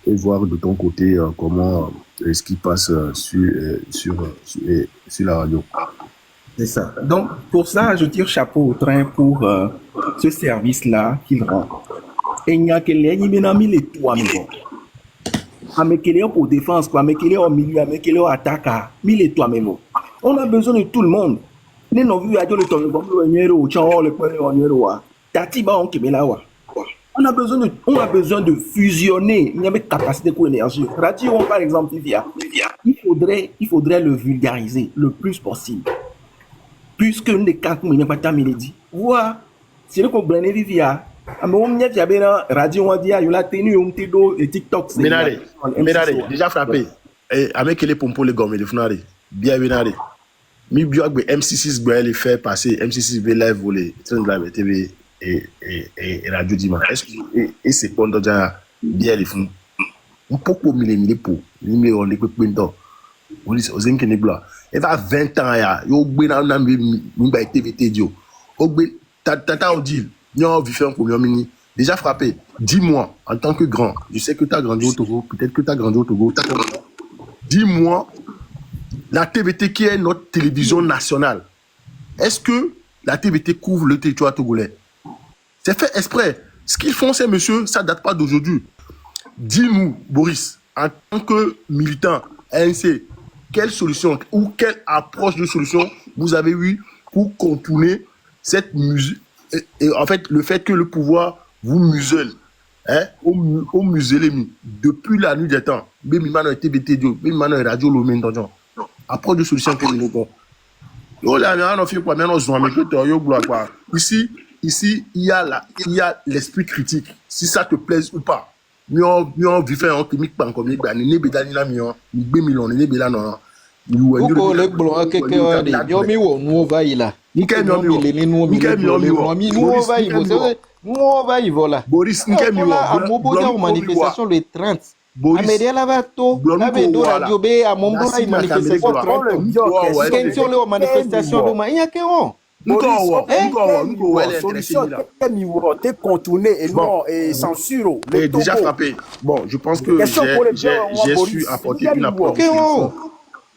voir de ton côté comment ce qui passe sur la radio. C'est ça. Donc, pour ça, je tire chapeau au train pour ce service-là qu'il rend. Et il y a que les mis les trois maisons. Amekele pour défense, quoi. Amekele au milieu, Amekele au attaque, mis les trois maisons. On a besoin de tout le monde. Nous avons vu le temps, on a besoin de fusionner. Il y a une capacité d'énergie. Radio, par exemple, il faudrait le vulgariser le plus possible. Puisque nous ne pouvons pas terminer. Voilà. C'est le qu'on blâme via. Radio, on dit, il y a tenu un petit dos et TikTok. Ménaré, déjà frappé. Avec les pompos, les gommes, les fnari. Bien, Ménaré. Mi bio agbe MC6 gbe les faire passer MC6 be live volé live TV et radio dimanche est-ce et c'est pendant déjà bien les font un peu pour mille pour mille on les peut pinto on dit aux inquiétés blanc et va 20 ans ya yo gbe na mi ba TVT dio o gbe tata on dit non vi faire un premier mini déjà frappé dis-moi en tant que grand je sais que tu as grandi au Togo peut-être que tu as grandi au Togo dis-moi la TVT qui est notre télévision nationale, est-ce que la TVT couvre le territoire togolais? C'est fait exprès. Ce qu'ils font, ces messieurs, ça ne date pas d'aujourd'hui. Dis-nous, Boris, en tant que militant ANC, quelle solution ou quelle approche de solution vous avez eu pour contourner cette musique et en fait, le fait que le pouvoir vous muselle, hein, au muselé depuis la nuit des temps, même maintenant TVT, même maintenant radio Lomé Ndonjon. Approche de solution que nous avons. Ici, il y a l'esprit critique. Si ça te plaise ou pas. Boris, manifestation le 30. Amédée Lavato, Amédée Radio B, à mon bout, il manifestait pour 30 ans. Manifestation de Maïa Kéron. Solution que contourner et non et censure. Déjà frappé. Bon, je pense que j'ai su apporter une approche.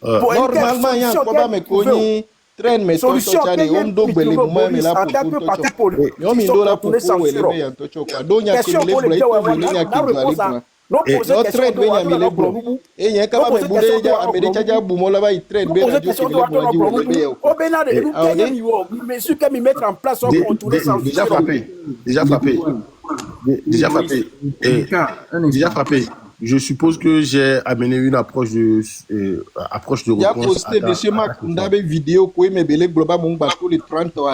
Normalement, il y a un combat, mais connu. Train mais solution on doit les moments mais là pour tout on mi dola pour élever en tout quoi donc il y a que les blés notre train bien il les blés et il y a quand même boudé ya américain ya bumola va il train bien radio qui les blés au Bénade mais ce que mi mettre en place on contourner sans déjà frappé. Je suppose que j'ai amené une approche de réponse. Il a posté monsieur Makunda une vidéo quoi mais belé global mon bateau le 30 ans.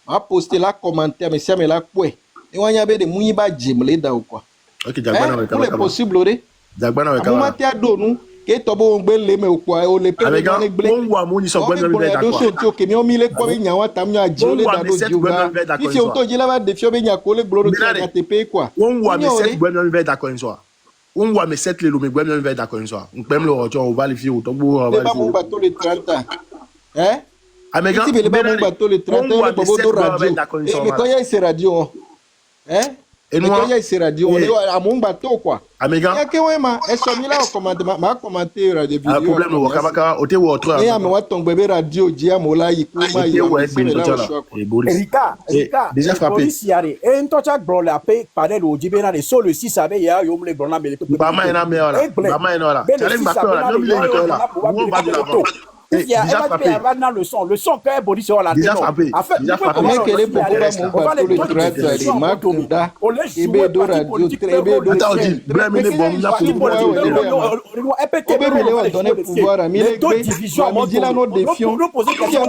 A posté là commentaire monsieur mais là quoi. Et on y avait des mouiba jemle da ou quoi. OK, Dagba na c'est possible ore. Dagba na ka. Mo matia do nu ke tobo ngbele me ou quoi o le pe na ngbele. On wa mo ni so gbe mi da quoi. Do ke mi o mi le ko be nyawa tam nya jole da do juga. If you to jela ba de fio be nya ko le gloro ka tepe quoi. On wa me set gbe mi d'accord une soir. On voit mes 7 les lots, mais je vais me d'accord une soir. On peut me le retour, on va les faire au tombeau. On va mon bateau les 30 ans. Hein? Ah, mais quand il mon bateau les 30 ans, on va radio. Mais quand il y a ces radios, hein? Et nous, quand il y a ces radios, on est à mon bateau, quoi. Ah, mais quand il y a un là, on commenté des vidéos. Ah, problème, on va au thé ou au train. Et à moi, ton bébé radio, dia, mola, il peut pas y Erika, déjà frappé. Et un tocha brole a payé par elle au Djibena de sol le 6 avait ya yo le brona mais pas mal na meilleur là. Pas mal là. Challenge bateau là, non il est là. On va de l'avant. Déjà frappé. Le son que Boris sur la déjà frappé. Déjà frappé. Mais quel est pourquoi mon bateau le traite les Makunda et do radio très attends dit blâme les bombes là pour donner pouvoir à mille divisions on dit là nos défions nous poser question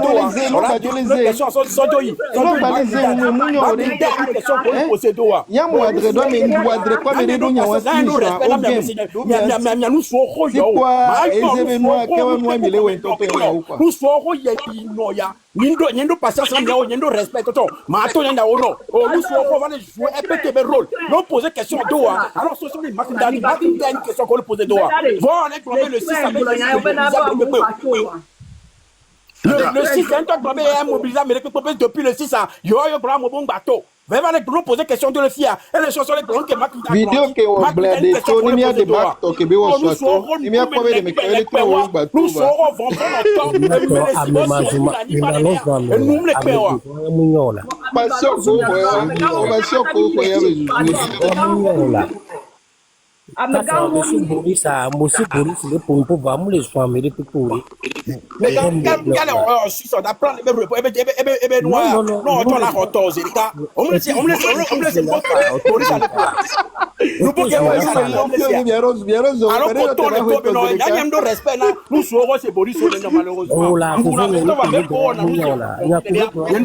Nindo patience là nindo respect to ma to nyanda ono o lu so ko va jouer EPTB rôle non poser question do alors so so ma tinda une question ko le poser do bon on est tombé le 6 le 6 un temps tombé mobilisé mais depuis le 6 yo yo bra mo bon bateau Va les blancs poser question de le fier. Et les choses sont les blancs qui marquent. Vidéo que on blende to ni mia de back to ke be wo so ni mia ko be de me kele to wo gba Nous to ba. serons vendreurs et nous les payons. Passion ko ko ya be. Tata musu Boris le pompo va mu le soin de pour. Mais quand on suit on apprend les noir. Non, on la retourne, on me laisse Boris à l'époque. Nous pouvons alors quand on est top non, il y a même de respect là. Nous serons c'est Boris malheureusement. Oh là, vous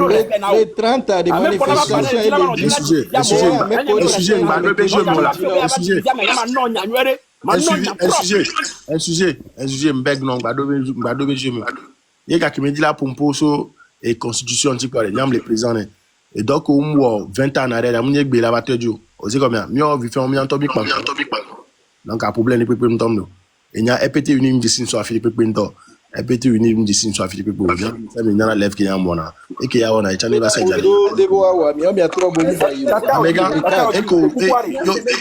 les 30 ans de manifestation un sujet mbeg non badobe jeme ye ka qui me dit là pour poso et constitution ti quoi les président et donc au moins 20 ans en arrière la munye gbe la batejo o c'est combien mi o vi fait on mi en topic pas donc un problème peut me tomber et nya EPT uni me dit so afili peut nto EPT uni me dit so afili peut bien ça me na lève qui ya mona et qui ya ona chane ba sa jali de bo wa mi o mi atro bo mu fa yi.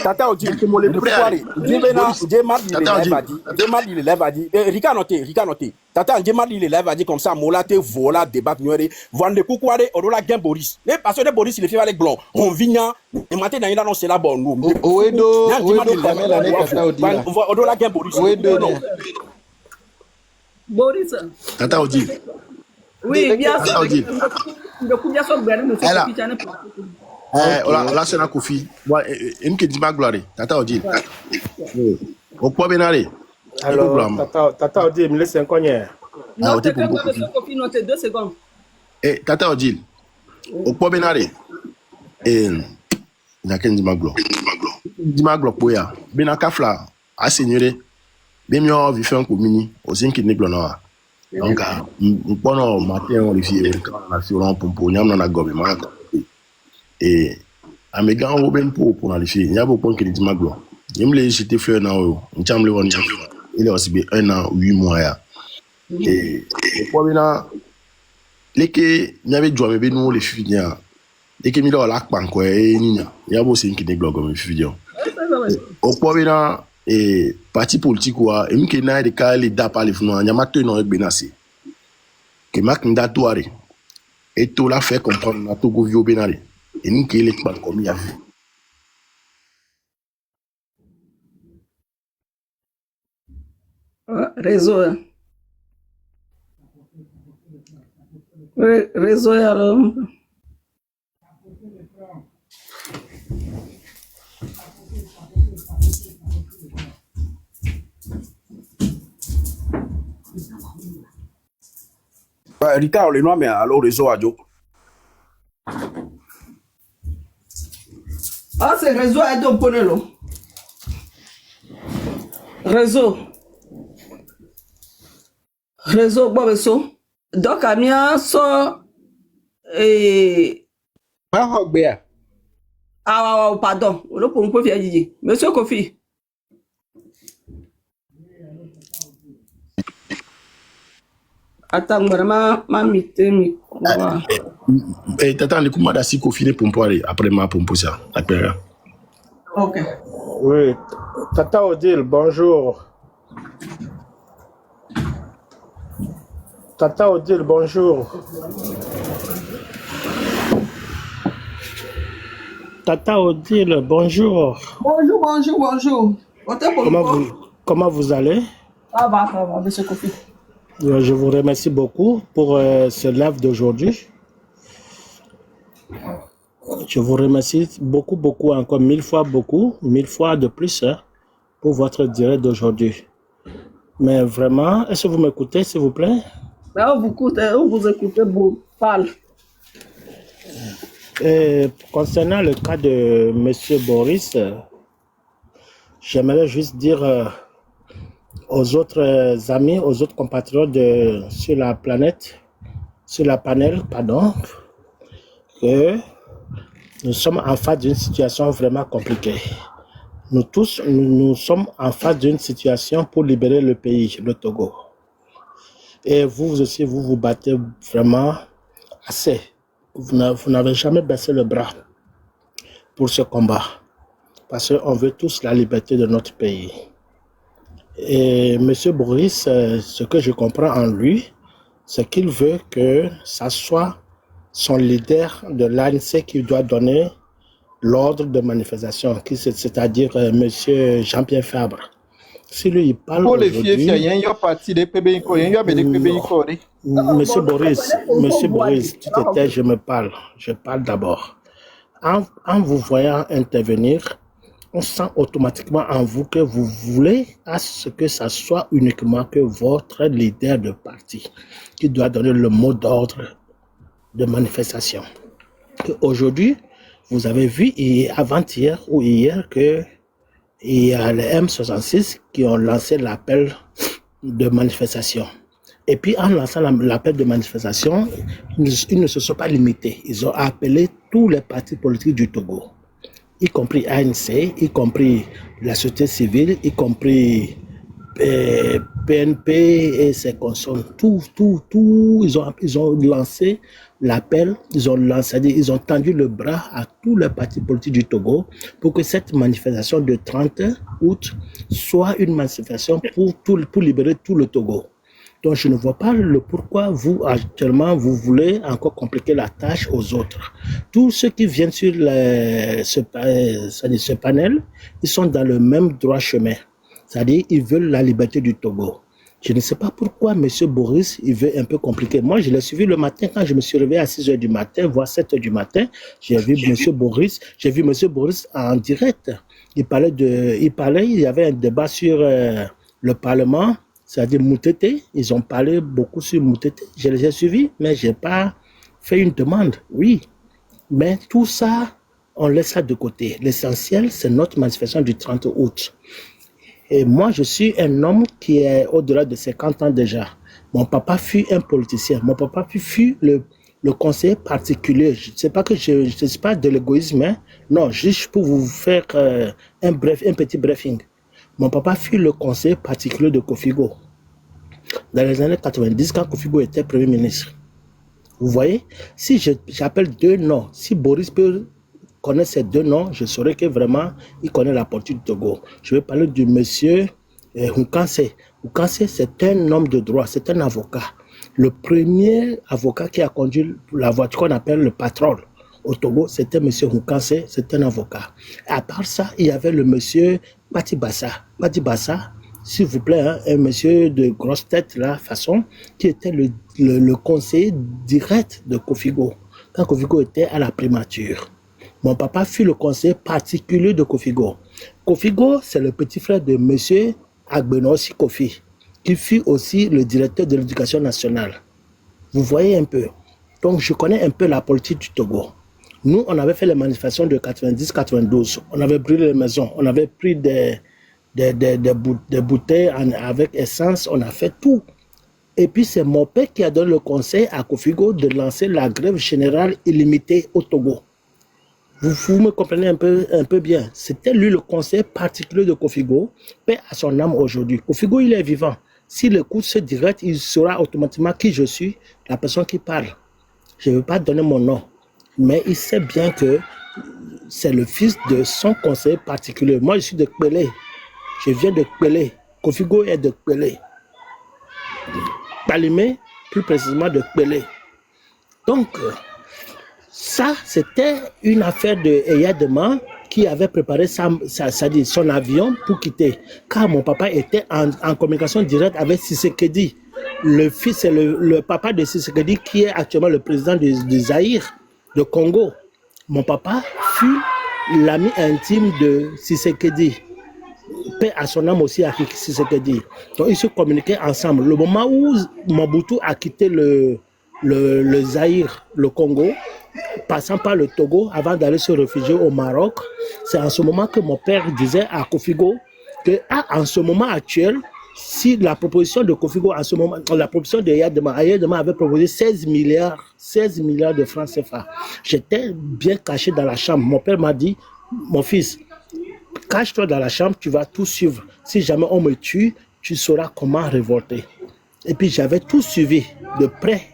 Tata Odile, le pouvoir. J'ai lève à dire. Rika noté. Tata Odile lève à dire comme ça. Mola te vola débat nuere. Vande koukware orola gen Boris. Les parce que Boris il fait avec blanc. On vigna. Et matin dans il annonce la bonne nous. Oedo kamela ne Tata Odile. Orola gen Boris. Oedo ne. Boris. Tata Odile. Oui, bien sûr. Ola sena Kofi. Wa em ke di magloire. Tata Odile. O po benare. Alors, Tata Odile, me laisse un cognac. Non, c'est que Kofi note 2 secondes. Eh, Tata Odile. O po benare. Na ken di maglo. Di maglo poya. Bena kafla a senyere. Be mi o vi fe nko mini. O sin ki neglo na. Donc mpono matin on revient na sur pompo nyam na gobe ma. Et amegan wo ben pour na lifi. Nya bo pon ki di maglo. Yem le jeter fleur na o. Ncham le won. Il est aussi bien 1 an 8 mois ya. Et pour bena leke nyabe djwa mebe no le finya. Leke mi lo la kpan ko e ninya. Ya bo sin ki neglo go me fidio. O pour bena et parti politique wa emi ke na de ka le da pa le funu anya mato no egbe na se ke mak nda toare et to la fait comprendre na to go vio benare emi ke le kpan ko mi ya fi Réseau. Réseau alors. Rika le noir mais alors réseau adio. Ah, c'est réseau à deux ponelo. Réseau, Bobeso. Donc, Amia, so, et. Ah, pardon. Le pompe faire Didi. Monsieur Kofi. Attends, vraiment, ma mité, et t'attends le kuma da si Kofi ne pompoire après ma pompo ça après. Ok. Oui, Tata Odile, bonjour. Tata Odile, bonjour. Tata Odile, bonjour. Bonjour. Comment vous allez? Ça va, monsieur Kofi. Je vous remercie beaucoup pour ce live d'aujourd'hui. Je vous remercie beaucoup, encore 1000 fois de plus pour votre direct d'aujourd'hui. Mais vraiment, est-ce que vous m'écoutez, s'il vous plaît? Vous écoutez, vous parlez. Concernant le cas de M. Boris, j'aimerais juste dire aux autres amis, aux autres compatriotes sur la panel, que nous sommes en face d'une situation vraiment compliquée. Nous tous, nous sommes en face d'une situation pour libérer le pays, le Togo. Et vous aussi, vous battez vraiment assez. Vous n'avez jamais baissé le bras. pour ce combat. Parce qu'on veut tous la liberté de notre pays. Et M. Boris, ce que je comprends en lui, c'est qu'il veut que ça soit son leader de l'ANC qui doit donner l'ordre de manifestation, c'est-à-dire M. Jean-Pierre Fabre. Si lui, il parle aujourd'hui... Monsieur Boris, tu te tais, je me parle. Je parle d'abord. En vous voyant intervenir, on sent automatiquement en vous que vous voulez à ce que ça soit uniquement que votre leader de parti qui doit donner le mot d'ordre de manifestation. Aujourd'hui, vous avez vu avant-hier ou hier que il y a les M66 qui ont lancé l'appel de manifestation. Et puis en lançant l'appel de manifestation, ils ne se sont pas limités. Ils ont appelé tous les partis politiques du Togo, y compris ANC, y compris la société civile, y compris PNP et ses consorts. Ils ont lancé l'appel, ils ont tendu le bras à tous les partis politiques du Togo pour que cette manifestation de 30 août soit une manifestation pour libérer tout le Togo. Donc je ne vois pas le pourquoi vous, actuellement, vous voulez encore compliquer la tâche aux autres. Tous ceux qui viennent sur ce panel, ils sont dans le même droit chemin. C'est-à-dire, ils veulent la liberté du Togo. Je ne sais pas pourquoi M. Boris, il veut un peu compliquer. Moi, je l'ai suivi le matin quand je me suis réveillé à 6h du matin, voire 7h du matin. J'ai vu M. Boris en direct. Il y avait un débat sur le Parlement, c'est-à-dire Moutete. Ils ont parlé beaucoup sur Moutete. Je les ai suivis, mais je n'ai pas fait une demande. Oui, mais tout ça, on laisse ça de côté. L'essentiel, c'est notre manifestation du 30 août. Et moi, je suis un homme qui est au-delà de 50 ans déjà. Mon papa fut un politicien. Mon papa fut le conseiller particulier. Je ne sais pas que je sais pas de l'égoïsme, hein? Non, juste pour vous faire un petit briefing. Mon papa fut le conseiller particulier de Kofigo dans les années 90 quand Kofigo était Premier ministre. Vous voyez, si j'appelle deux noms, si Boris peut connaître ces deux noms, je saurais que vraiment il connaît la politique du Togo. Je vais parler du monsieur Hunkanse. Hunkanse, c'est un homme de droit, c'est un avocat. Le premier avocat qui a conduit la voiture qu'on appelle le patrol au Togo, c'était monsieur Hunkanse, c'est un avocat. À part ça, il y avait le monsieur Patibassa. Patibassa, s'il vous plaît, hein, un monsieur de grosse tête, là, façon, qui était le conseiller direct de Kofigo, quand Kofigo était à la primature. Mon papa fut le conseiller particulier de Kofigo. Kofigo, c'est le petit frère de monsieur Agbenossi Kofi, qui fut aussi le directeur de l'éducation nationale. Vous voyez un peu. Donc, je connais un peu la politique du Togo. Nous, on avait fait les manifestations de 90-92. On avait brûlé les maisons. On avait pris des bouteilles avec essence. On a fait tout. Et puis, c'est mon père qui a donné le conseil à Kofigo de lancer la grève générale illimitée au Togo. Vous me comprenez un peu bien. C'était lui le conseiller particulier de Kofigo, paix à son âme aujourd'hui. Kofigo, il est vivant. S'il écoute ce direct, il saura automatiquement qui je suis, la personne qui parle. Je ne veux pas donner mon nom, mais il sait bien que c'est le fils de son conseiller particulier. Moi, je suis de Kpélé. Je viens de Kpélé. Kofigo est de Kpélé. Palimé, plus précisément de Kpélé. Donc, ça, c'était une affaire de Eyadema qui avait préparé son avion pour quitter. Car mon papa était en communication directe avec Tshisekedi. Le fils, c'est le papa de Tshisekedi qui est actuellement le président du Zaïre, de Congo. Mon papa fut l'ami intime de Tshisekedi. Paix à son âme aussi à Tshisekedi. Donc ils se communiquaient ensemble. Le moment où Mobutu a quitté le Zaïre, le Congo, passant par le Togo avant d'aller se réfugier au Maroc, c'est en ce moment que mon père disait à Kofigo que en ce moment actuel, si la proposition de Kofigo, en ce moment, la proposition de Eyadema avait proposé 16 milliards de francs CFA. J'étais bien caché dans la chambre. Mon père m'a dit, mon fils, cache-toi dans la chambre, tu vas tout suivre. Si jamais on me tue, tu sauras comment révolter. Et puis j'avais tout suivi de près.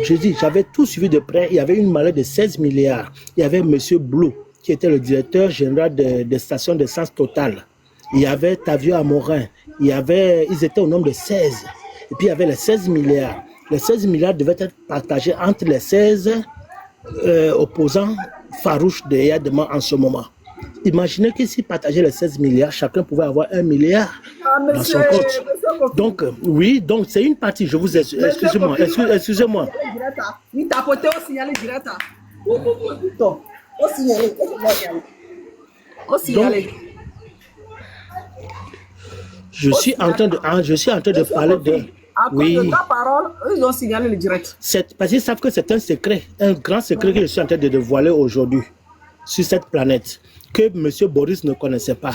Je dis, j'avais tout suivi de près. Il y avait une mallette de 16 milliards. Il y avait M. Blou, qui était le directeur général des stations d'essence Total. Il y avait Tavio Amorin. Ils étaient au nombre de 16. Et puis il y avait les 16 milliards. Les 16 milliards devaient être partagés entre les 16 opposants farouches de Yadema en ce moment. Imaginez que s'ils partageaient les 16 milliards, chacun pouvait avoir 1 milliard dans son compte. Donc, oui, donc c'est une partie. Je vous excusez-moi. Excusez-moi. Il t'a apporté au signalé direct. Au signalé. Au signalé. Je suis en train de parler de... À cause de ta parole, ils ont signalé le direct. Parce qu'ils savent que c'est un secret, un grand secret que je suis en train de dévoiler aujourd'hui sur cette planète, que M. Boris ne connaissait pas.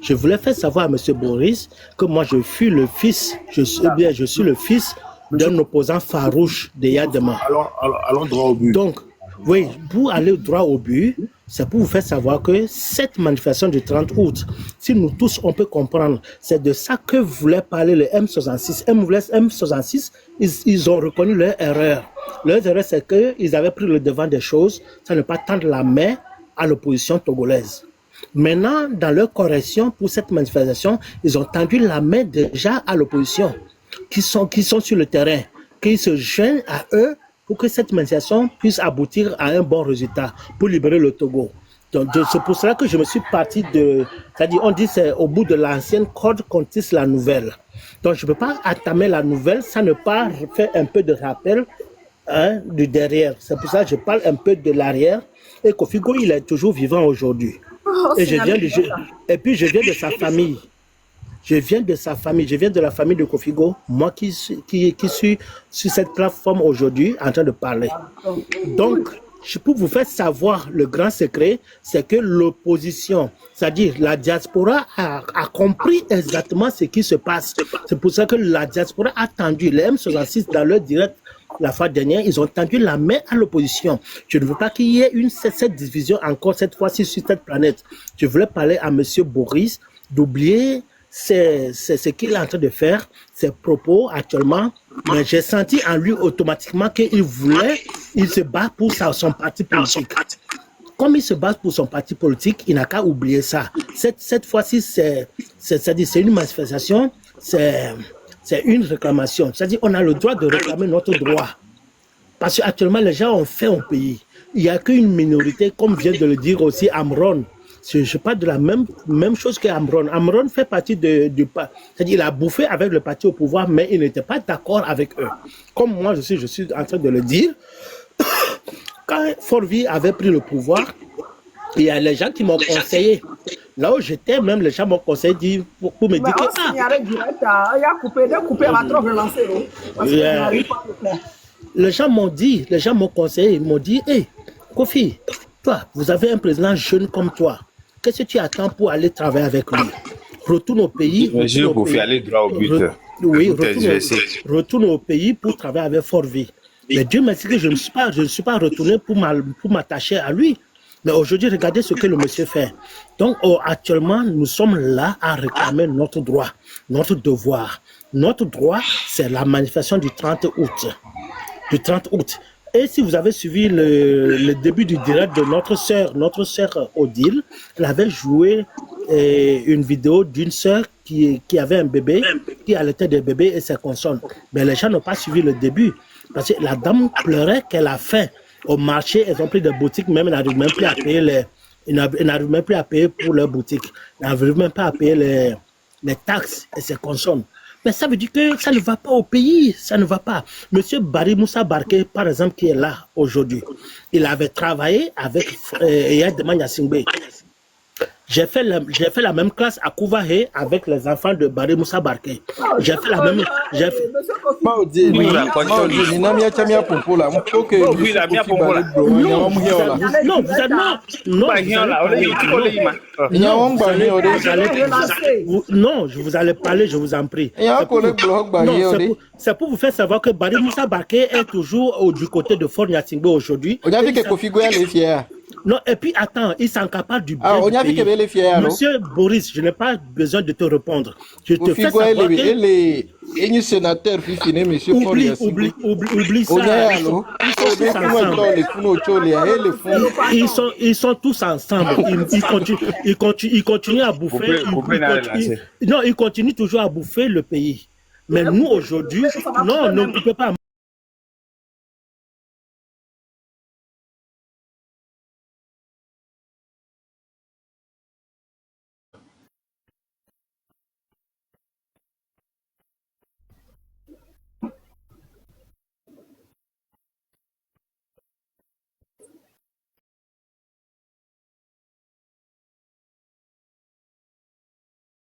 Je voulais faire savoir à M. Boris que moi je suis le fils, je suis le fils d'un opposant farouche de Yadema. Allons droit au but. Donc, oui, pour aller droit au but, c'est pour vous faire savoir que cette manifestation du 30 août, si nous tous on peut comprendre, c'est de ça que voulait parler le M66. M66, ils ont reconnu leur erreur. Leur erreur, c'est qu'ils avaient pris le devant des choses, ça ne pas tendre la main à l'opposition togolaise. Maintenant, dans leur correction pour cette manifestation, ils ont tendu la main déjà à l'opposition, qui sont sur le terrain, qu'ils se joignent à eux pour que cette manifestation puisse aboutir à un bon résultat pour libérer le Togo. Donc, c'est pour cela que je me suis parti c'est-à-dire, on dit c'est au bout de l'ancienne corde qu'on tisse la nouvelle. Donc, je ne peux pas entamer la nouvelle sans ne pas faire un peu de rappel du derrière. C'est pour ça que je parle un peu de l'arrière. Et Kofigo, il est toujours vivant aujourd'hui. Et puis, je viens de sa famille. Je viens de la famille de Kofigo, moi qui suis sur cette plateforme aujourd'hui en train de parler. Donc, pour vous faire savoir le grand secret, c'est que l'opposition, c'est-à-dire la diaspora a compris exactement ce qui se passe. C'est pour ça que la diaspora a tendu, les M66 dans leur direct la fois dernière, ils ont tendu la main à l'opposition. Je ne veux pas qu'il y ait cette division encore cette fois-ci sur cette planète. Je voulais parler à M. Boris d'oublier ce qu'il est en train de faire, ses propos actuellement, mais j'ai senti en lui automatiquement qu'il se bat pour son parti politique. Comme il se bat pour son parti politique, il n'a qu'à oublier ça. Cette fois-ci, c'est une manifestation, c'est une réclamation. C'est-à-dire qu'on a le droit de réclamer notre droit. Parce qu'actuellement, les gens ont fait un pays. Il n'y a qu'une minorité, comme vient de le dire aussi Amron. Je parle de la même chose qu'Amron. Amron fait partie du parti. C'est-à-dire qu'il a bouffé avec le parti au pouvoir, mais il n'était pas d'accord avec eux. Comme moi, je suis en train de le dire. Quand Forvi avait pris le pouvoir, il y a les gens qui m'ont conseillé. Là où j'étais, même les gens m'ont conseillé pour me dire que... Les gens m'ont conseillé, ils m'ont dit, hey, Kofi, toi, vous avez un président jeune comme toi. Qu'est-ce que tu attends pour aller travailler avec lui? Retourne au pays. Aller droit au but. Oui, retourne au pays pour travailler avec Forvi. Mais Dieu merci que je ne suis pas retourné pour m'attacher à lui. Mais aujourd'hui, regardez ce que le monsieur fait. Donc, actuellement, nous sommes là à réclamer notre droit, notre devoir. Notre droit, c'est la manifestation du 30 août. Et si vous avez suivi le début du direct de notre sœur Odile, elle avait joué une vidéo d'une sœur qui avait un bébé, qui allaitait des bébés et ses consonnes. Mais les gens n'ont pas suivi le début. Parce que la dame pleurait qu'elle a faim. Au marché, elles ont pris des boutiques, même elles n'arrivent même plus à payer n'arrivent même plus à payer pour leurs boutiques. Elles n'arrivent même pas à payer les taxes et ses consomment. Mais ça veut dire que ça ne va pas au pays, ça ne va pas. Monsieur Barry Moussa Barké, par exemple, qui est là aujourd'hui, il avait travaillé avec Yadema Nyasingbe. J'ai fait la même classe à Kouvahe avec les enfants de Barry Moussa Barké. J'ai fait la même... Non, je vous allais parler, je vous en prie. C'est pour vous faire savoir que Barry Moussa Barké est toujours du côté de Fort Nyasingbe aujourd'hui. Non, et puis attends, ils sont capables du bien Ah, on du y a vu pays. que les fiers, Monsieur Boris, je n'ai pas besoin de te répondre. Je te fais savoir les sénateurs qui finissent, monsieur Paul oublie On y ça. a, non? Ils sont tous ensemble. Ils continuent à bouffer. Non, ils continuent toujours à bouffer le pays. Mais nous, aujourd'hui, non, on ne peut pas.